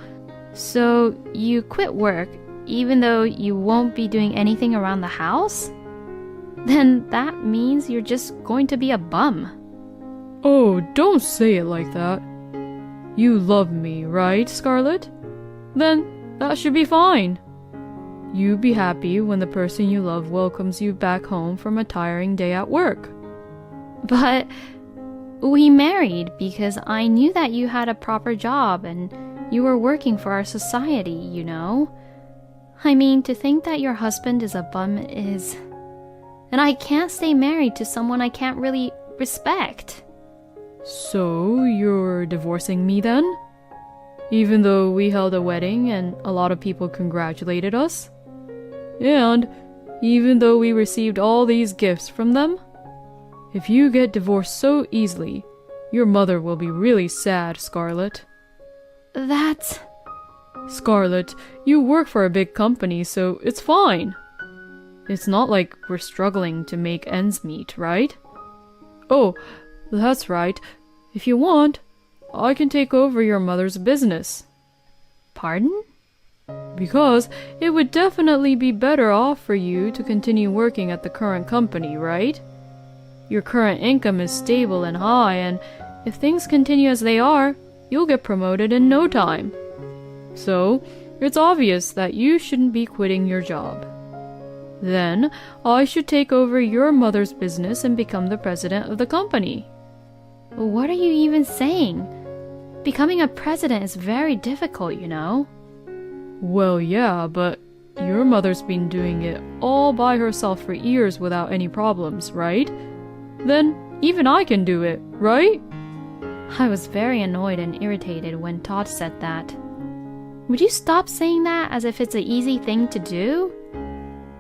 So you quit work even though you won't be doing anything around the house? Then that means you're just going to be a bum. Oh, don't say it like that. You love me, right, Scarlett? Then that should be fine. You be happy when the person you love welcomes you back home from a tiring day at work. But we married because I knew that you had a proper job and you were working for our society, you know. I mean, to think that your husband is a bum is... And I can't stay married to someone I can't really respect. So, you're divorcing me then? Even though we held a wedding and a lot of people congratulated us? And even though we received all these gifts from them? If you get divorced so easily, your mother will be really sad, Scarlett. That's... Scarlett, you work for a big company, so it's fine. It's not like we're struggling to make ends meet, right? Oh, that's right. If you want, I can take over your mother's business. Pardon? Because it would definitely be better off for you to continue working at the current company, right? Your current income is stable and high, and if things continue as they are, you'll get promoted in no time. So, it's obvious that you shouldn't be quitting your job. Then, I should take over your mother's business and become the president of the company. What are you even saying? Becoming a president is very difficult, you know. Well, yeah, but your mother's been doing it all by herself for years without any problems, right? Then, even I can do it, right? I was very annoyed and irritated when Todd said that. Would you stop saying that as if it's an easy thing to do?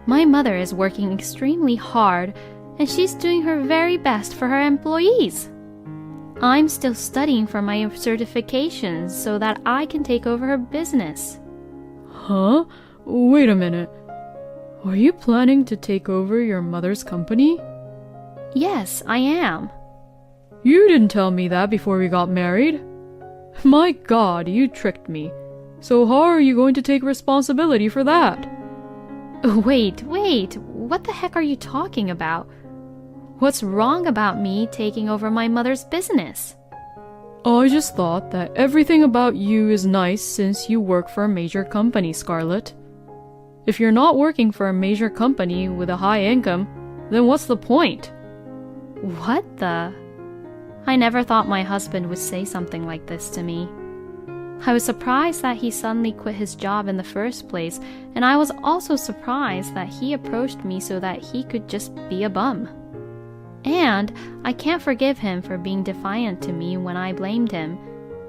My mother is working extremely hard, and she's doing her very best for her employees. I'm still studying for my certifications so that I can take over her business. Huh? Wait a minute. Are you planning to take over your mother's company? Yes, I am. You didn't tell me that before we got married. My God, you tricked me. So how are you going to take responsibility for that? Wait, what the heck are you talking about? What's wrong about me taking over my mother's business? I just thought that everything about you is nice since you work for a major company, Scarlett. If you're not working for a major company with a high income, then what's the point? What the? I never thought my husband would say something like this to me. I was surprised that he suddenly quit his job in the first place, and I was also surprised that he approached me so that he could just be a bum. And I can't forgive him for being defiant to me when I blamed him,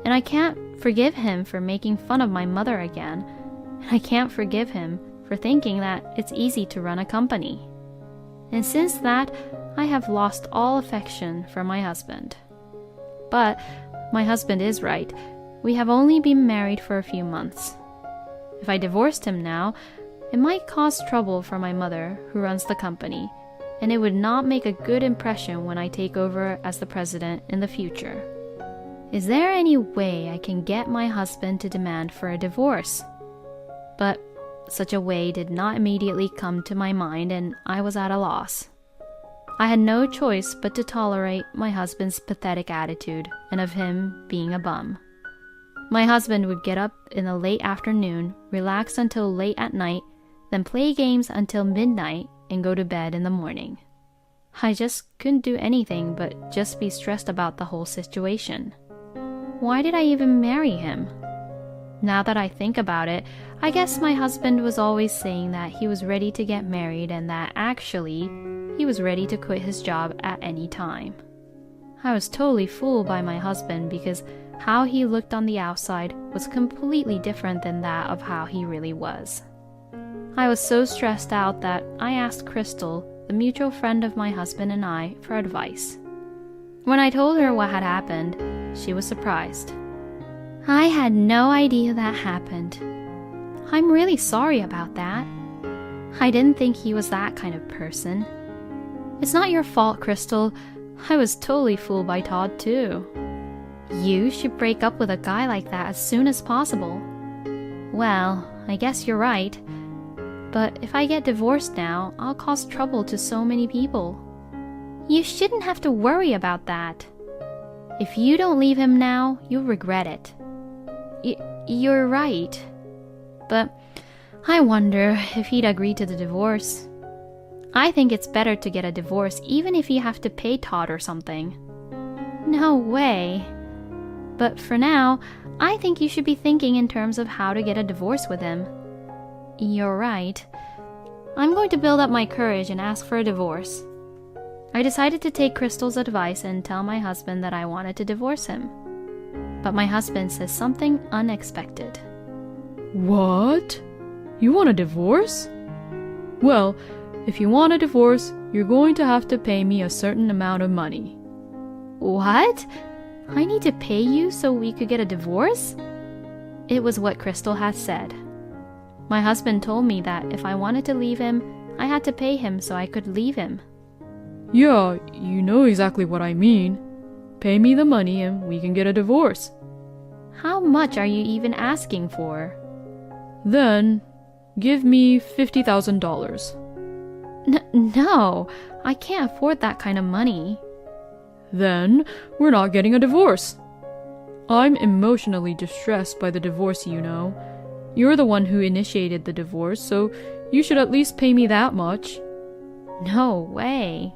and I can't forgive him for making fun of my mother again, and I can't forgive him for thinking that it's easy to run a company. And since that, I have lost all affection for my husband. But my husband is right. We have only been married for a few months. If I divorced him now, it might cause trouble for my mother, who runs the company, and it would not make a good impression when I take over as the president in the future. Is there any way I can get my husband to demand for a divorce? But such a way did not immediately come to my mind, and I was at a loss. I had no choice but to tolerate my husband's pathetic attitude and of him being a bum. My husband would get up in the late afternoon, relax until late at night, then play games until midnight and go to bed in the morning. I just couldn't do anything but just be stressed about the whole situation. Why did I even marry him? Now that I think about it, I guess my husband was always saying that he was ready to get married and that actually he was ready to quit his job at any time. I was totally fooled by my husband because how he looked on the outside was completely different than that of how he really was. I was so stressed out that I asked Crystal, the mutual friend of my husband and I, for advice. When I told her what had happened, she was surprised. I had no idea that happened. I'm really sorry about that. I didn't think he was that kind of person. It's not your fault, Crystal. I was totally fooled by Todd too. You should break up with a guy like that as soon as possible. Well, I guess you're right. But if I get divorced now, I'll cause trouble to so many people. You shouldn't have to worry about that. If you don't leave him now, you'll regret it. You're right. But I wonder if he'd agree to the divorce. I think it's better to get a divorce even if you have to pay Todd or something. No way. But for now, I think you should be thinking in terms of how to get a divorce with him. You're right. I'm going to build up my courage and ask for a divorce. I decided to take Crystal's advice and tell my husband that I wanted to divorce him. But my husband says something unexpected. What? You want a divorce? Well, if you want a divorce, you're going to have to pay me a certain amount of money. What? I need to pay you so we could get a divorce? It was what Crystal had said. My husband told me that if I wanted to leave him, I had to pay him so I could leave him. Yeah, you know exactly what I mean. Pay me the money and we can get a divorce. How much are you even asking for? Then, give me $50,000. No, I can't afford that kind of money. Then, we're not getting a divorce. I'm emotionally distressed by the divorce, you know. You're the one who initiated the divorce, so you should at least pay me that much. No way.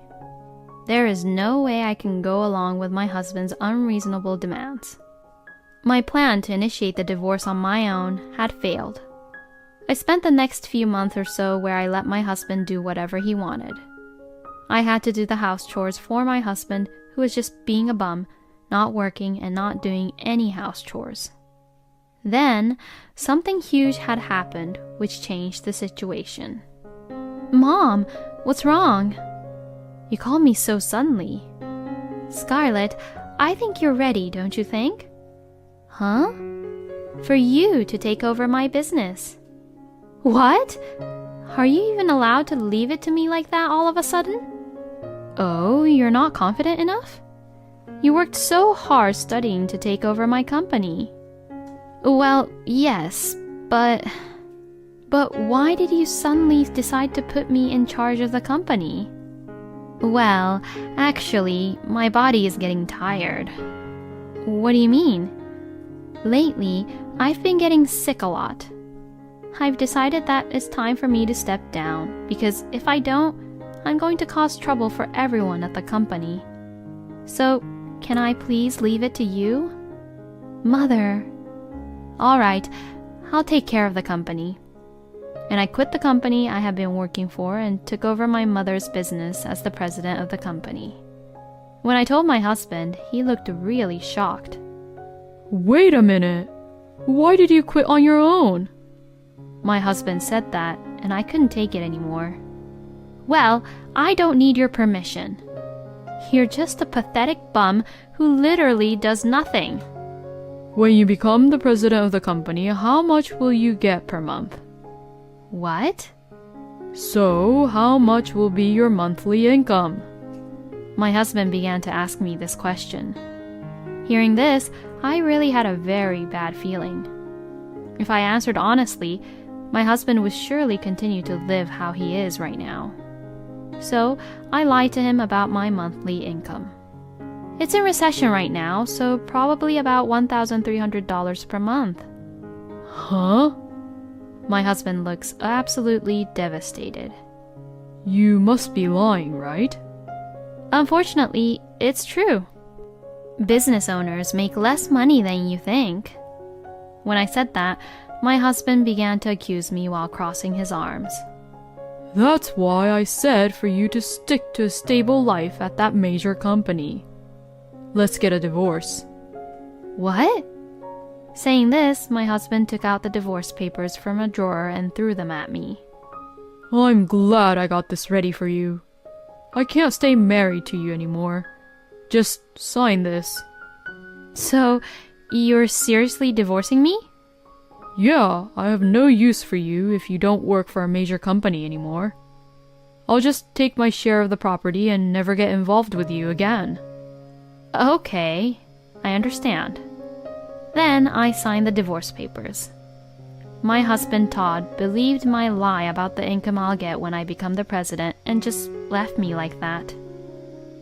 There is no way I can go along with my husband's unreasonable demands. My plan to initiate the divorce on my own had failed. I spent the next few months or so where I let my husband do whatever he wanted. I had to do the house chores for my husband, who was just being a bum, not working and not doing any house chores. Then, something huge had happened which changed the situation. "Mom, what's wrong?" "You called me so suddenly." "Scarlett, I think you're ready, don't you think?" "Huh?" "For you to take over my business." "What? Are you even allowed to leave it to me like that all of a sudden?" "Oh, you're not confident enough? You worked so hard studying to take over my company." "Well, yes, but why did you suddenly decide to put me in charge of the company?" "Well, actually, my body is getting tired." "What do you mean?" "Lately, I've been getting sick a lot. I've decided that it's time for me to step down, because if I don't, I'm going to cause trouble for everyone at the company. So, can I please leave it to you?" "Mother." "All right, I'll take care of the company." And I quit the company I had been working for and took over my mother's business as the president of the company. When I told my husband, he looked really shocked. Wait a minute. Why did you quit on your own? My husband said that, and I couldn't take it anymore. "Well, I don't need your permission. You're just a pathetic bum who literally does nothing." When you become the president of the company, how much will you get per month? "What?" So, how much will be your monthly income? My husband began to ask me this question. Hearing this, I really had a very bad feeling. If I answered honestly, my husband would surely continue to live how he is right now. So, I lied to him about my monthly income. "It's in recession right now, so probably about $1,300 per month." Huh? My husband looks absolutely devastated. You must be lying, right? Unfortunately, it's true. Business owners make less money than you think. When I said that, my husband began to accuse me while crossing his arms. That's why I said for you to stick to a stable life at that major company. Let's get a divorce. What? Saying this, my husband took out the divorce papers from a drawer and threw them at me. I'm glad I got this ready for you. I can't stay married to you anymore. Just sign this. So, you're seriously divorcing me? Yeah, I have no use for you if you don't work for a major company anymore. I'll just take my share of the property and never get involved with you again. Okay, I understand. Then I signed the divorce papers. My husband Todd believed my lie about the income I'll get when I become the president and just left me like that.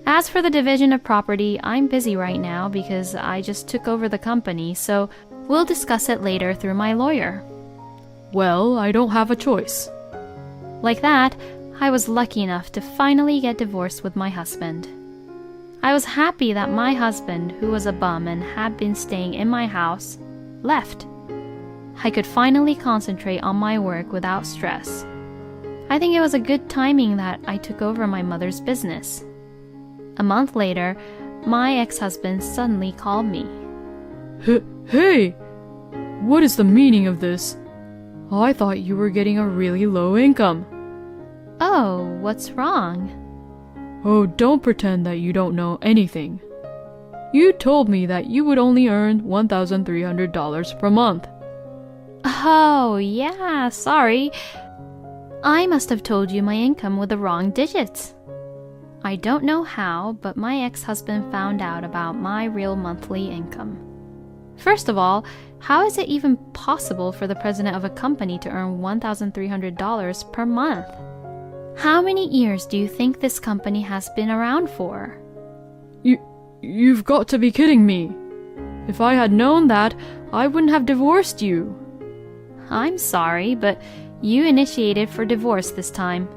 As for the division of property, I'm busy right now because I just took over the company, so we'll discuss it later through my lawyer. Well, I don't have a choice. Like that, I was lucky enough to finally get divorced with my husband. I was happy that my husband, who was a bum and had been staying in my house, left. I could finally concentrate on my work without stress. I think it was a good timing that I took over my mother's business. A month later, my ex-husband suddenly called me. Hey! What is the meaning of this? I thought you were getting a really low income. Oh, what's wrong? Oh, don't pretend that you don't know anything. You told me that you would only earn $1,300 per month. Oh, yeah, sorry. I must have told you my income with the wrong digits. I don't know how, but my ex-husband found out about my real monthly income. First of all, how is it even possible for the president of a company to earn $1,300 per month? How many years do you think this company has been around for? You've got to be kidding me. If I had known that, I wouldn't have divorced you. I'm sorry, but you initiated for divorce this time.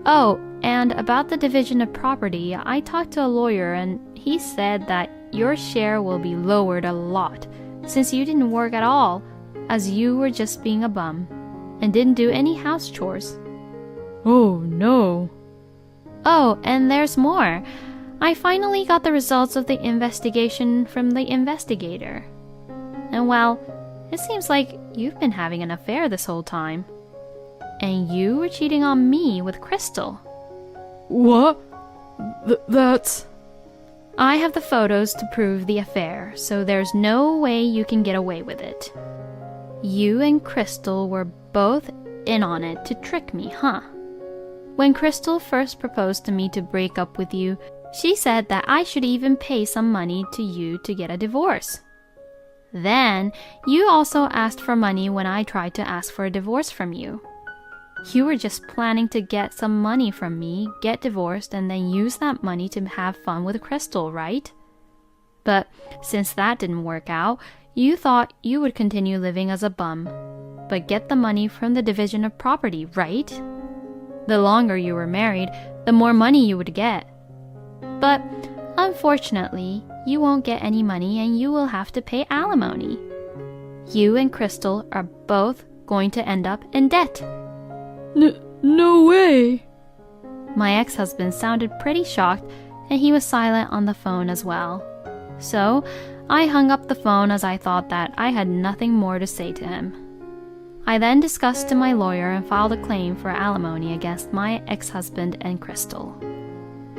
Oh, and about the division of property, I talked to a lawyer and he said that your share will be lowered a lot since you didn't work at all, as you were just being a bum and didn't do any house chores. Oh, no. Oh, and there's more. I finally got the results of the investigation from the investigator. And well, it seems like you've been having an affair this whole time. And you were cheating on me with Crystal. What? That's... I have the photos to prove the affair, so there's no way you can get away with it. You and Crystal were both in on it to trick me, huh? When Crystal first proposed to me to break up with you, she said that I should even pay some money to you to get a divorce. Then, you also asked for money when I tried to ask for a divorce from you. You were just planning to get some money from me, get divorced, and then use that money to have fun with Crystal, right? But since that didn't work out, you thought you would continue living as a bum, but get the money from the division of property, right? The longer you were married, the more money you would get. But unfortunately, you won't get any money and you will have to pay alimony. You and Crystal are both going to end up in debt. No way! My ex-husband sounded pretty shocked and he was silent on the phone as well. So, I hung up the phone as I thought that I had nothing more to say to him. I then discussed to my lawyer and filed a claim for alimony against my ex-husband and Crystal.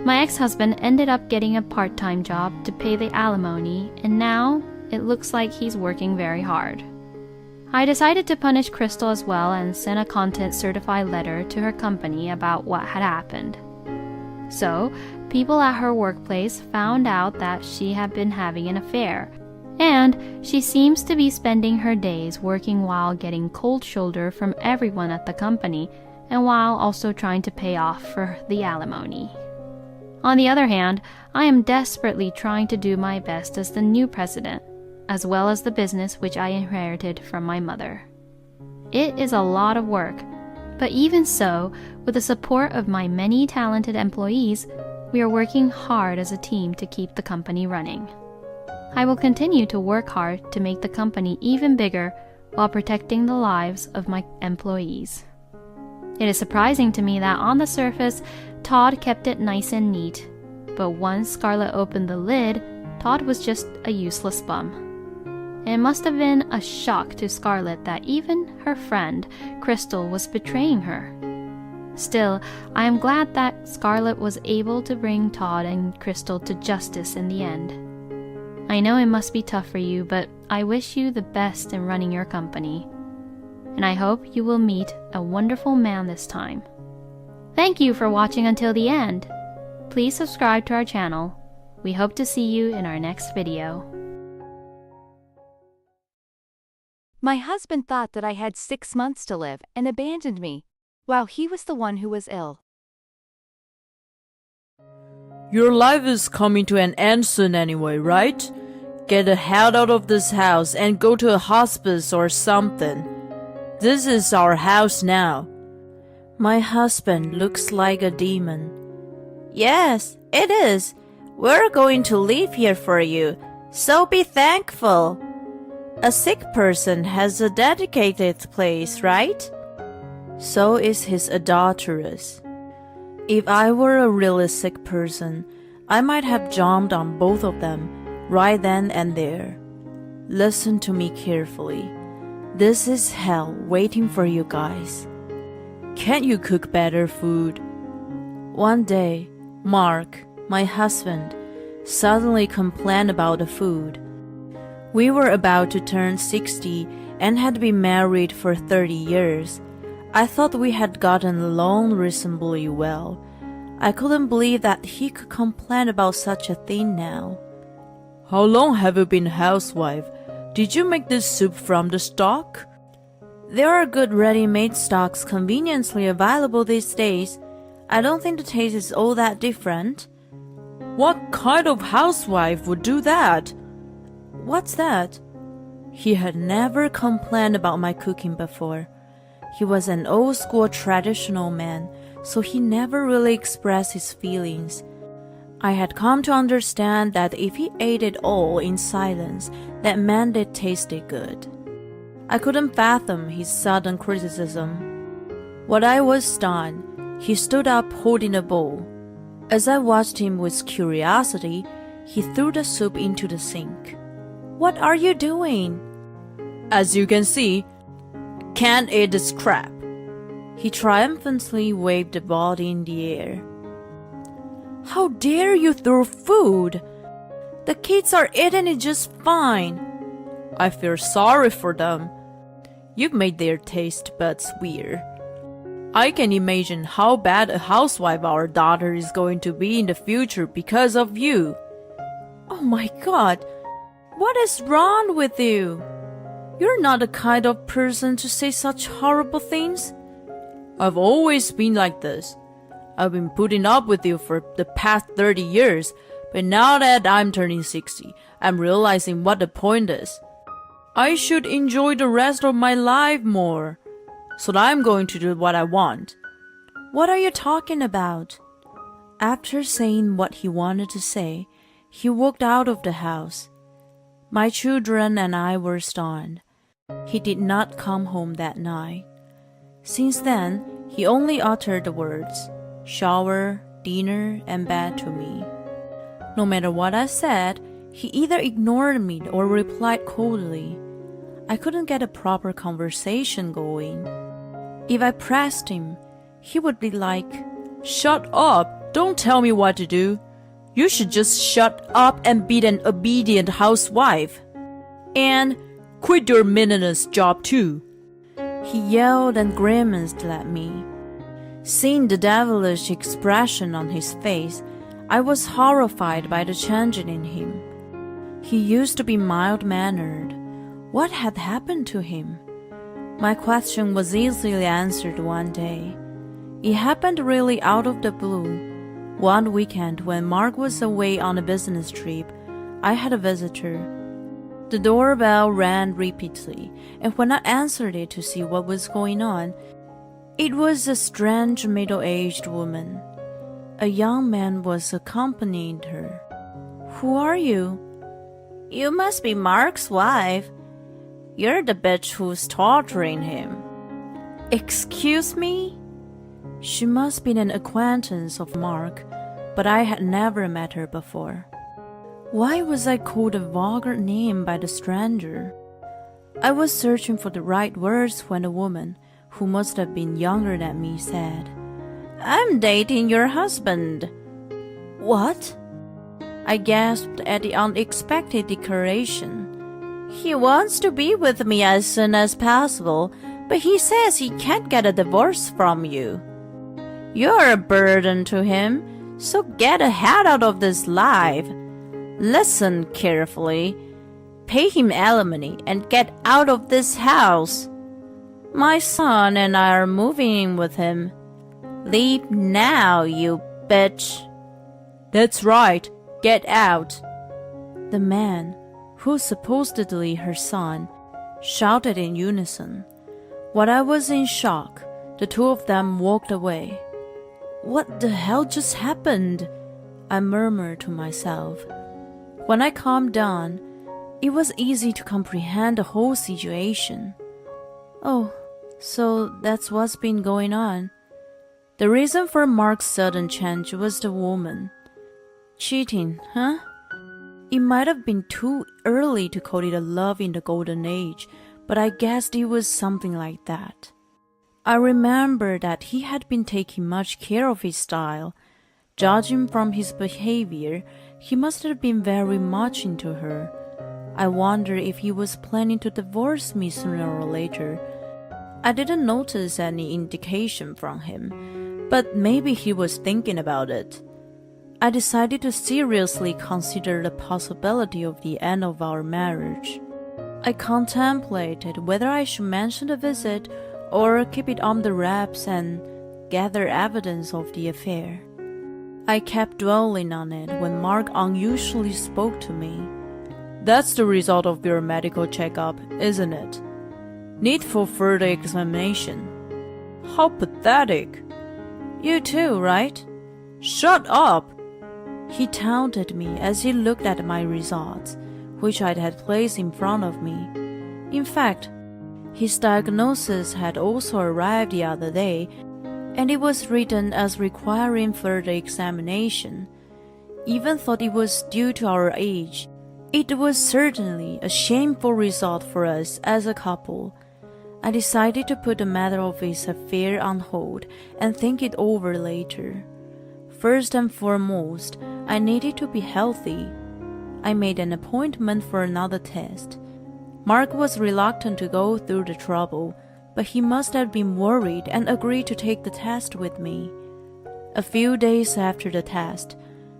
My ex-husband ended up getting a part-time job to pay the alimony, and now it looks like he's working very hard. I decided to punish Crystal as well and sent a content certified letter to her company about what had happened. So, people at her workplace found out that she had been having an affair, and she seems to be spending her days working while getting cold shoulder from everyone at the company and while also trying to pay off for the alimony. On the other hand, I am desperately trying to do my best as the new president, as well as the business which I inherited from my mother. It is a lot of work, but even so, with the support of my many talented employees, we are working hard as a team to keep the company running. I will continue to work hard to make the company even bigger while protecting the lives of my employees. It is surprising to me that on the surface, Todd kept it nice and neat, but once Scarlett opened the lid, Todd was just a useless bum. It must have been a shock to Scarlett that even her friend, Crystal, was betraying her. Still, I am glad that Scarlett was able to bring Todd and Crystal to justice in the end. I know it must be tough for you, but I wish you the best in running your company. And I hope you will meet a wonderful man this time. Thank you for watching until the end. Please subscribe to our channel. We hope to see you in our next video. My husband thought that I had 6 months to live and abandoned me, while he was the one who was ill. Your life is coming to an end soon anyway, right? Get the hell out of this house and go to a hospice or something. This is our house now. My husband looks like a demon. Yes, it is. We're going to live here for you, so be thankful. A sick person has a dedicated place, right? So is his adulteress. If I were a really sick person, I might have jumped on both of them right then and there. Listen to me carefully. This is hell waiting for you guys. Can't you cook better food? One day, Mark, my husband, suddenly complained about the food. We were about to turn 60 and had been married for 30 years. I thought we had gotten along reasonably well. I couldn't believe that he could complain about such a thing now. How long have you been a housewife? Did you make this soup from the stock? There are good ready-made stocks conveniently available these days. I don't think the taste is all that different. What kind of housewife would do that? What's that? He had never complained about my cooking before. He was an old-school traditional man, so he never really expressed his feelings. I had come to understand that if he ate it all in silence, that meant it tasted good. I couldn't fathom his sudden criticism. When I was done, he stood up holding a bowl. As I watched him with curiosity, he threw the soup into the sink. "What are you doing?" "As you can see, can't eat this crap." He triumphantly waved the body in the air. "How dare you throw food? The kids are eating it just fine." "I feel sorry for them. You've made their taste buds weird. I can imagine how bad a housewife our daughter is going to be in the future because of you." "Oh my God, what is wrong with you? You're not the kind of person to say such horrible things." "I've always been like this. I've been putting up with you for the past 30 years, but now that I'm turning 60, I'm realizing what the point is. I should enjoy the rest of my life more. So I'm going to do what I want." "What are you talking about?" After saying what he wanted to say, he walked out of the house. My children and I were stunned. He did not come home that night. Since then, he only uttered the words, shower, dinner, and bed to me. No matter what I said, he either ignored me or replied coldly. I couldn't get a proper conversation going. If I pressed him, he would be like, "Shut up! Don't tell me what to do. You should just shut up and be an obedient housewife. And quit your meaningless job too." He yelled and grimaced at me. Seeing the devilish expression on his face, I was horrified by the change in him. He used to be mild-mannered. What had happened to him? My question was easily answered one day. It happened really out of the blue. One weekend when Mark was away on a business trip, I had a visitor. The doorbell rang repeatedly, and when I answered it to see what was going on, it was a strange middle-aged woman. A young man was accompanying her. "Who are you?" "You must be Mark's wife. You're the bitch who's torturing him." "Excuse me?" She must be an acquaintance of Mark, but I had never met her before. Why was I called a vulgar name by the stranger? I was searching for the right words when a woman, who must have been younger than me, said, "I'm dating your husband." "What?" I gasped at the unexpected declaration. "He wants to be with me as soon as possible, but he says he can't get a divorce from you. You're a burden to him, so get a head out of this life. Listen carefully. Pay him alimony and get out of this house. My son and I are moving in with him. Leave now, you bitch." "That's right. Get out." The man, who supposedly her son, shouted in unison. While I was in shock, the two of them walked away. "What the hell just happened?" I murmured to myself. When I calmed down, it was easy to comprehend the whole situation. Oh, so that's what's been going on. The reason for Mark's sudden change was the woman. Cheating, huh? It might have been too early to call it a love in the golden age, but I guessed it was something like that. I remember that he had been taking much care of his style. Judging from his behavior, he must have been very much into her. I wonder if he was planning to divorce me sooner or later. I didn't notice any indication from him, but maybe he was thinking about it. I decided to seriously consider the possibility of the end of our marriage. I contemplated whether I should mention the visit or keep it on the wraps and gather evidence of the affair. I kept dwelling on it when Mark unusually spoke to me. "That's the result of your medical checkup, isn't it? Need for further examination." "How pathetic." "You too, right?" "Shut up!" He taunted me as he looked at my results, which I had placed in front of me. In fact, his diagnosis had also arrived the other day, and it was written as requiring further examination. Even thought it was due to our age. It was certainly a shameful result for us as a couple. I decided to put the matter of his affair on hold and think it over later. First and foremost, I needed to be healthy. I made an appointment for another test. Mark was reluctant to go through the trouble, but he must have been worried and agreed to take the test with me. A few days after the test,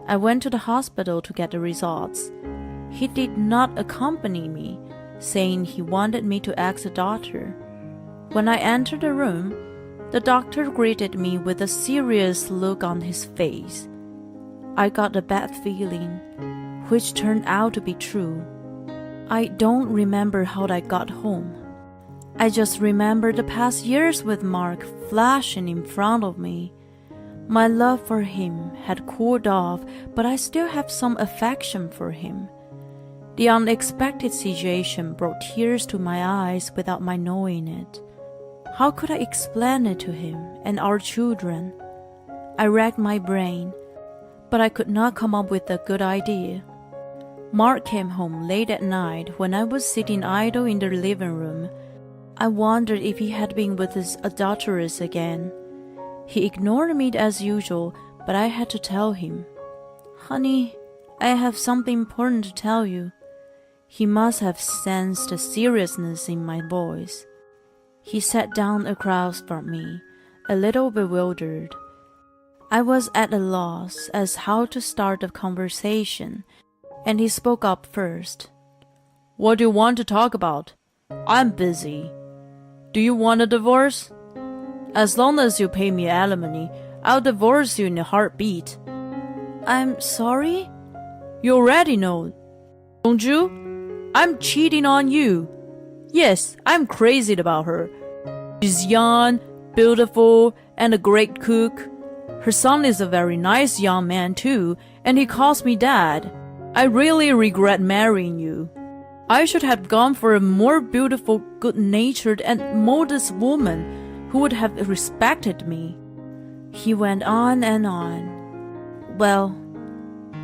I went to the hospital to get the results. He did not accompany me, saying he wanted me to ask the doctor. When I entered the room, the doctor greeted me with a serious look on his face. I got a bad feeling, which turned out to be true. I don't remember how I got home. I just remember the past years with Mark flashing in front of me. My love for him had cooled off, but I still have some affection for him. The unexpected situation brought tears to my eyes without my knowing it. How could I explain it to him and our children? I racked my brain, but I could not come up with a good idea. Mark came home late at night when I was sitting idle in the living room. I wondered if he had been with his adulteress again. He ignored me as usual, but I had to tell him. "Honey, I have something important to tell you." He must have sensed the seriousness in my voice. He sat down across from me, a little bewildered. I was at a loss as how to start the conversation, and he spoke up first. "What do you want to talk about? I'm busy. Do you want a divorce? As long as you pay me alimony, I'll divorce you in a heartbeat." "I'm sorry?" "You already know, don't you? I'm cheating on you. Yes, I'm crazy about her. She's young, beautiful, and a great cook. Her son is a very nice young man too, and he calls me dad. I really regret marrying you. I should have gone for a more beautiful, good-natured, and modest woman who would have respected me." He went on and on. "Well,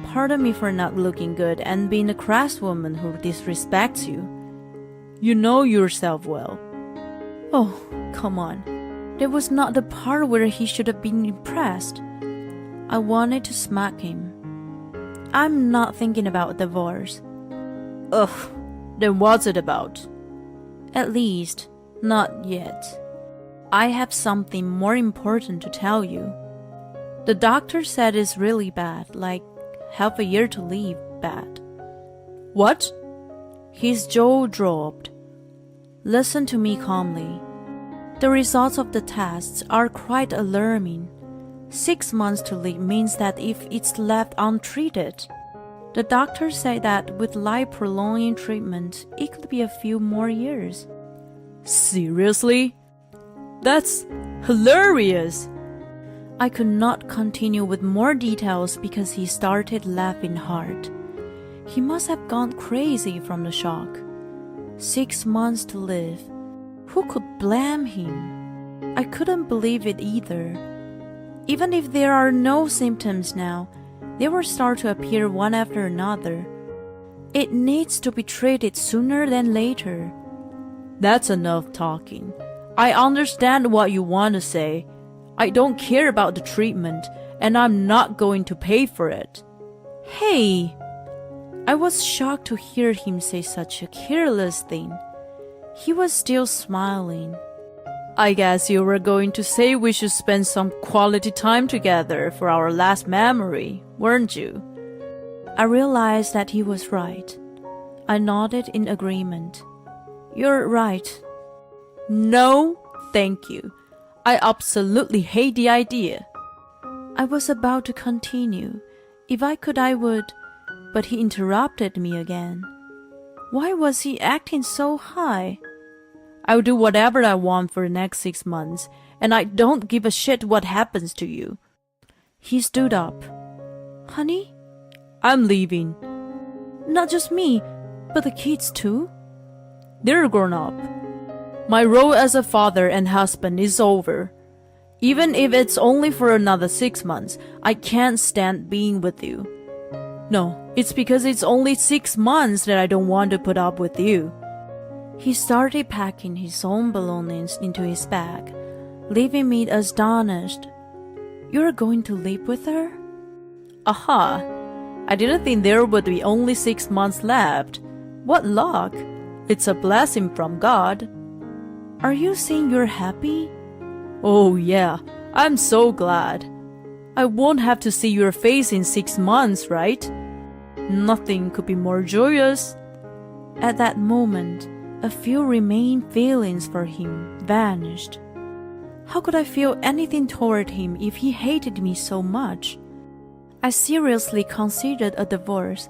pardon me for not looking good and being a crass woman who disrespects you. You know yourself well." Oh, come on. There was not the part where he should have been impressed. I wanted to smack him. "I'm not thinking about divorce." "Ugh, then what's it about?" "At least, not yet. I have something more important to tell you. The doctor said it's really bad, like half a year to live bad." "What?" His jaw dropped. "Listen to me calmly. The results of the tests are quite alarming. 6 months to live means that if it's left untreated, the doctor said that with life-prolonging treatment, it could be a few more years." "Seriously? That's hilarious!" I could not continue with more details because he started laughing hard. He must have gone crazy from the shock. 6 months to live. Who could blame him? I couldn't believe it either. Even if there are no symptoms now, they will start to appear one after another. It needs to be treated sooner than later. "That's enough talking. I understand what you want to say. I don't care about the treatment, and I'm not going to pay for it." "Hey!" I was shocked to hear him say such a careless thing. He was still smiling. "I guess you were going to say we should spend some quality time together for our last memory, weren't you?" I realized that he was right. I nodded in agreement. "You're right." "No, thank you. I absolutely hate the idea." I was about to continue. If I could, I would, but he interrupted me again. Why was he acting so high? "I'll do whatever I want for the next 6 months, and I don't give a shit what happens to you." He stood up. "Honey?" "I'm leaving." "Not just me, but the kids too?" "They're grown up. My role as a father and husband is over. Even if it's only for another 6 months, I can't stand being with you. No, it's because it's only 6 months that I don't want to put up with you. He started packing his own belongings into his bag, leaving me astonished. You're going to live with her? Aha! I didn't think there would be only 6 months left. What luck! It's a blessing from God. Are you saying you're happy? Oh yeah, I'm so glad. I won't have to see your face in 6 months, right? Nothing could be more joyous. At that moment, a few remaining feelings for him vanished. How could I feel anything toward him if he hated me so much? I seriously considered a divorce,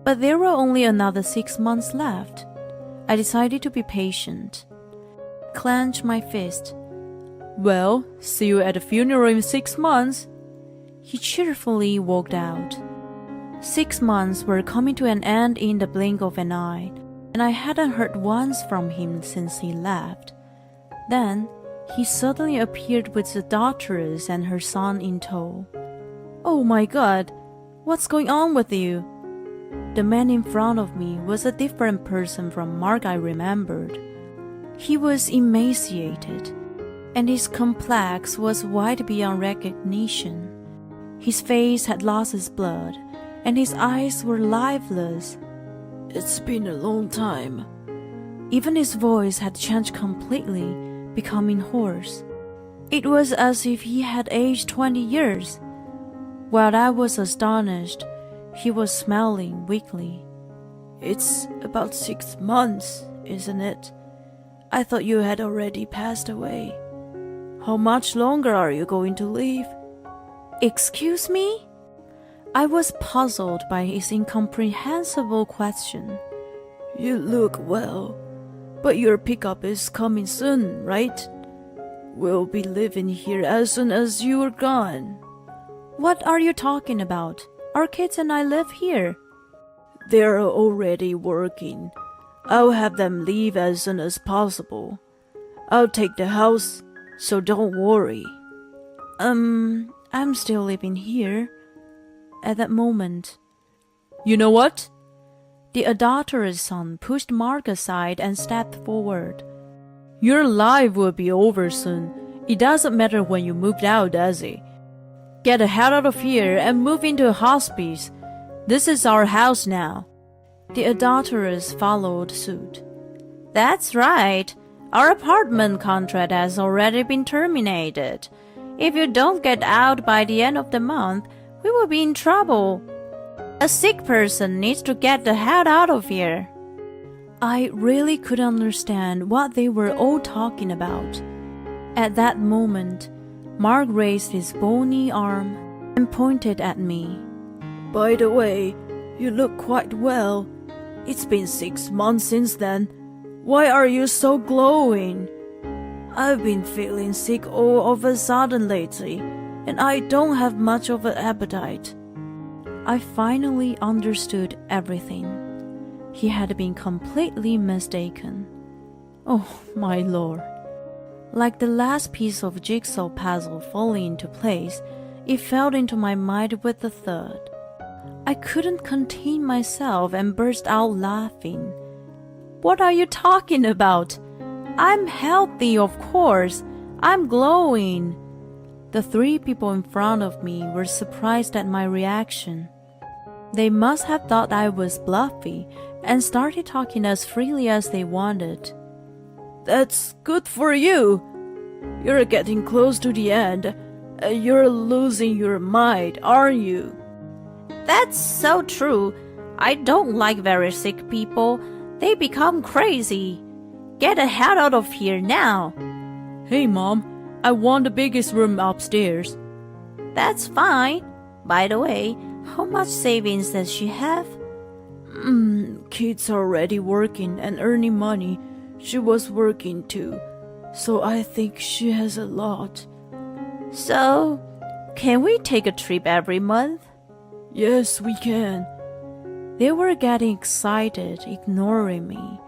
but there were only another 6 months left. I decided to be patient. Clenched my fist. Well, see you at the funeral in 6 months. He cheerfully walked out. 6 months were coming to an end in the blink of an eye, and I hadn't heard once from him since he left. Then, he suddenly appeared with the daughters and her son in tow. Oh my God, what's going on with you? The man in front of me was a different person from Mark I remembered. He was emaciated, and his complex was wide beyond recognition. His face had lost its blood, and his eyes were lifeless. It's been a long time. Even his voice had changed completely, becoming hoarse. It was as if he had aged 20 years. While I was astonished, he was smiling weakly. It's about 6 months, isn't it? I thought you had already passed away. How much longer are you going to live? Excuse me? I was puzzled by his incomprehensible question. You look well, but your pickup is coming soon, right? We'll be living here as soon as you're gone. What are you talking about? Our kids and I live here. They're already working. I'll have them leave as soon as possible. I'll take the house, so don't worry. I'm still living here. At that moment, you know what? The adulterous son pushed Mark aside and stepped forward. Your life will be over soon. It doesn't matter when you moved out, does it? Get the hell out of here and move into a hospice. This is our house now. The adulteress followed suit. That's right. Our apartment contract has already been terminated. If you don't get out by the end of the month, we will be in trouble. A sick person needs to get the hell out of here. I really couldn't understand what they were all talking about. At that moment, Mark raised his bony arm and pointed at me. By the way, you look quite well. It's been 6 months since then. Why are you so glowing? I've been feeling sick all of a sudden lately, and I don't have much of an appetite. I finally understood everything. He had been completely mistaken. Oh, my Lord. Like the last piece of jigsaw puzzle falling into place, it fell into my mind with a thud. I couldn't contain myself and burst out laughing. What are you talking about? I'm healthy, of course. I'm glowing. The 3 people in front of me were surprised at my reaction. They must have thought I was bluffy and started talking as freely as they wanted. That's good for you. You're getting close to the end. You're losing your mind, aren't you? That's so true. I don't like very sick people. They become crazy. Get the hell out of here now. Hey, Mom. I want the biggest room upstairs. That's fine. By the way, how much savings does she have? Kids are already working and earning money. She was working too. So I think she has a lot. So, can we take a trip every month? Yes, we can. They were getting excited, ignoring me.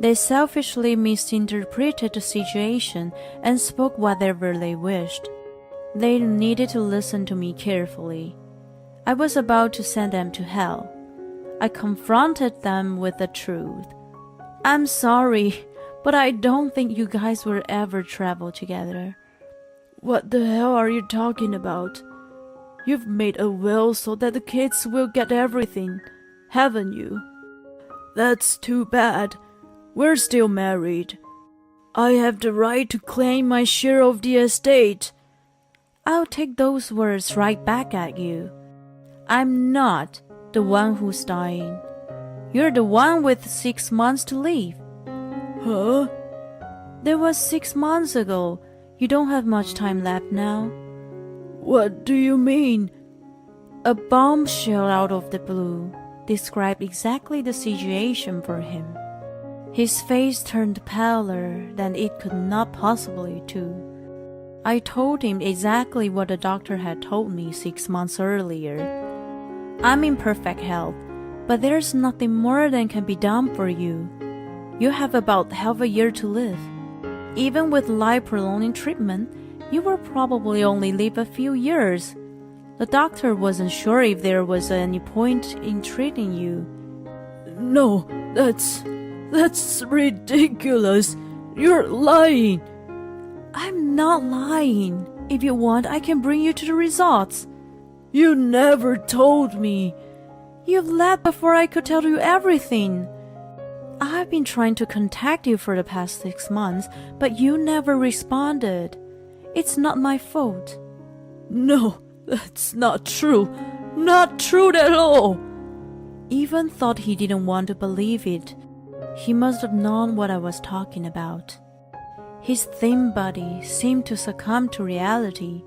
They selfishly misinterpreted the situation and spoke whatever they wished. They needed to listen to me carefully. I was about to send them to hell. I confronted them with the truth. I'm sorry, but I don't think you guys will ever travel together. What the hell are you talking about? You've made a will so that the kids will get everything, haven't you? That's too bad. We're still married. I have the right to claim my share of the estate. I'll take those words right back at you. I'm not the one who's dying. You're the one with 6 months to live. Huh? That was 6 months ago. You don't have much time left now. What do you mean? A bombshell out of the blue described exactly the situation for him. His face turned paler than it could not possibly do. I told him exactly what the doctor had told me 6 months earlier. I'm in perfect health, but there's nothing more than can be done for you. You have about half a year to live. Even with life-prolonging treatment, you will probably only live a few years. The doctor wasn't sure if there was any point in treating you. No, that's ridiculous. You're lying. I'm not lying. If you want, I can bring you to the results. You never told me. You've left before I could tell you everything. I've been trying to contact you for the past 6 months, but you never responded. It's not my fault. No, that's not true. Not true at all. Even thought he didn't want to believe it. He must have known what I was talking about. His thin body seemed to succumb to reality.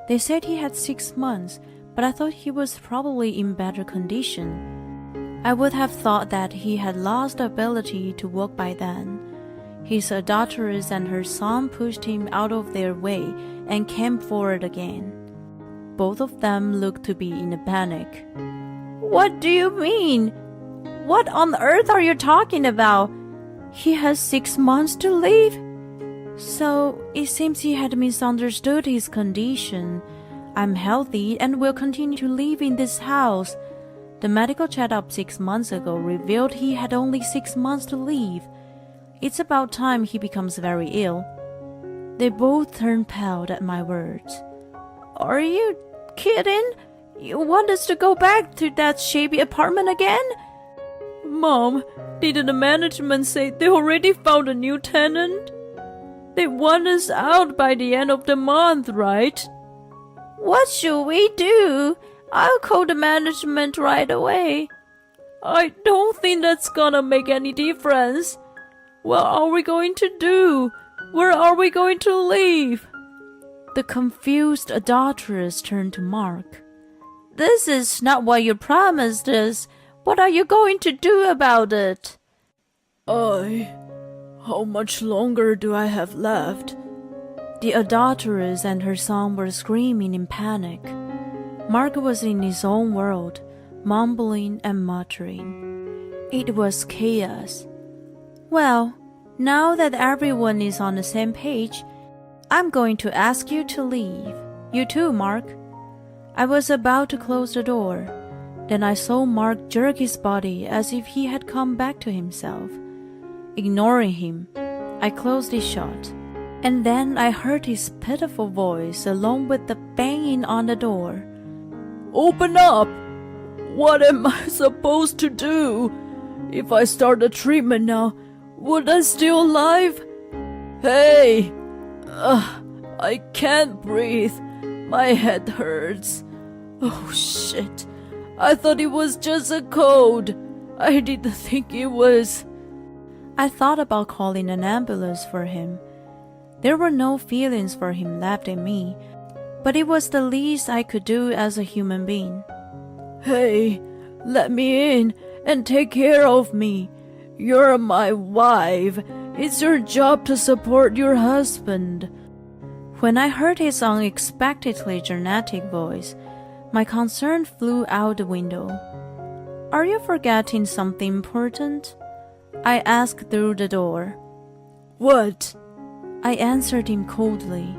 They said he had 6 months, but I thought he was probably in better condition. I would have thought that he had lost the ability to walk by then. His adulteress and her son pushed him out of their way and came forward again. Both of them looked to be in a panic. What do you mean? What on earth are you talking about? He has 6 months to live? So, it seems he had misunderstood his condition. I'm healthy and will continue to live in this house. The medical checkup 6 months ago revealed he had only 6 months to live. It's about time he becomes very ill. They both turned pale at my words. Are you kidding? You want us to go back to that shabby apartment again? Mom, didn't the management say they already found a new tenant? They want us out by the end of the month, right? What should we do? I'll call the management right away. I don't think that's gonna make any difference. What are we going to do? Where are we going to live? The confused adulteress turned to Mark. This is not what you promised us. What are you going to do about it? How much longer do I have left? The adulteress and her son were screaming in panic. Mark was in his own world, mumbling and muttering. It was chaos. Well, now that everyone is on the same page, I'm going to ask you to leave. You too, Mark. I was about to close the door. Then I saw Mark jerk his body as if he had come back to himself. Ignoring him, I closed it shut. And then I heard his pitiful voice along with the banging on the door. Open up! What am I supposed to do? If I start the treatment now, would I still alive? Hey! I can't breathe. My head hurts. Oh shit. I thought it was just a cold. I didn't think it was. I thought about calling an ambulance for him. There were no feelings for him left in me, but it was the least I could do as a human being. Hey, let me in and take care of me. You're my wife. It's your job to support your husband. When I heard his unexpectedly dramatic voice, my concern flew out the window. Are you forgetting something important? I asked through the door. What? I answered him coldly.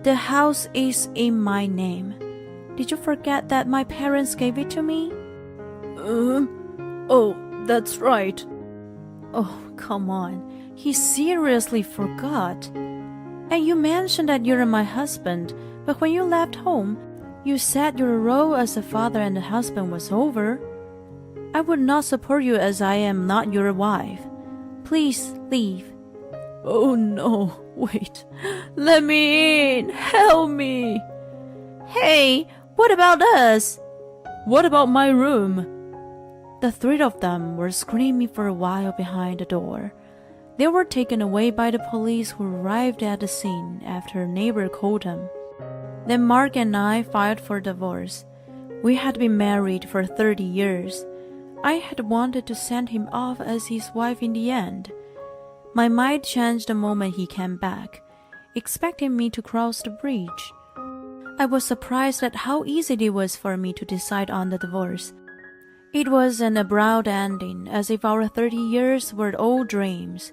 The house is in my name. Did you forget that my parents gave it to me? Oh, that's right. Oh, come on. He seriously forgot. And you mentioned that you're my husband, but when you left home, you said your role as a father and a husband was over. I would not support you as I am not your wife. Please leave. Oh no, wait. Let me in. Help me. Hey, what about us? What about my room? The three of them were screaming for a while behind the door. They were taken away by the police who arrived at the scene after a neighbor called them. Then Mark and I filed for divorce. We had been married for 30 years. I had wanted to send him off as his wife in the end. My mind changed the moment he came back, expecting me to cross the bridge. I was surprised at how easy it was for me to decide on the divorce. It was an abrupt ending, as if our 30 years were all dreams.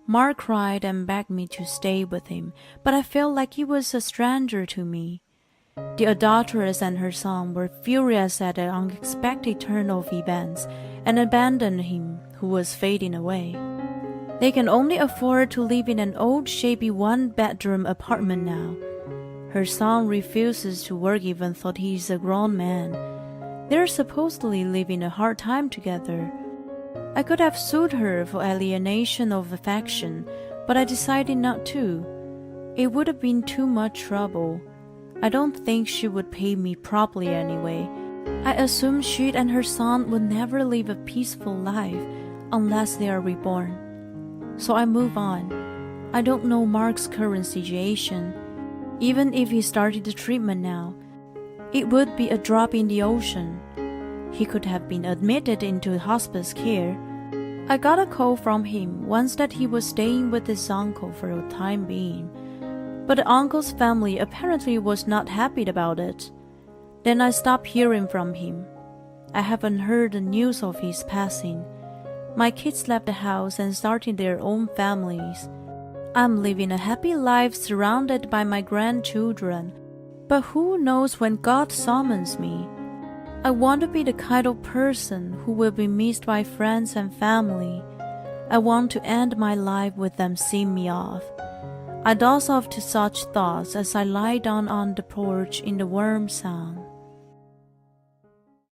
Mark cried and begged me to stay with him, but I felt like he was a stranger to me. The adulteress and her son were furious at the unexpected turn of events and abandoned him, who was fading away. They can only afford to live in an old, shabby one-bedroom apartment now. Her son refuses to work even though he is a grown man. They're supposedly living a hard time together. I could have sued her for alienation of affection, but I decided not to. It would have been too much trouble. I don't think she would pay me properly anyway. I assumed she and her son would never live a peaceful life unless they are reborn. So I move on. I don't know Mark's current situation. Even if he started the treatment now, it would be a drop in the ocean. He could have been admitted into hospice care. I got a call from him once that he was staying with his uncle for a time being, but the uncle's family apparently was not happy about it. Then I stopped hearing from him. I haven't heard the news of his passing. My kids left the house and started their own families. I'm living a happy life surrounded by my grandchildren, but who knows when God summons me? I want to be the kind of person who will be missed by friends and family. I want to end my life with them seeing me off. I doze off to such thoughts as I lie down on the porch in the warm sun.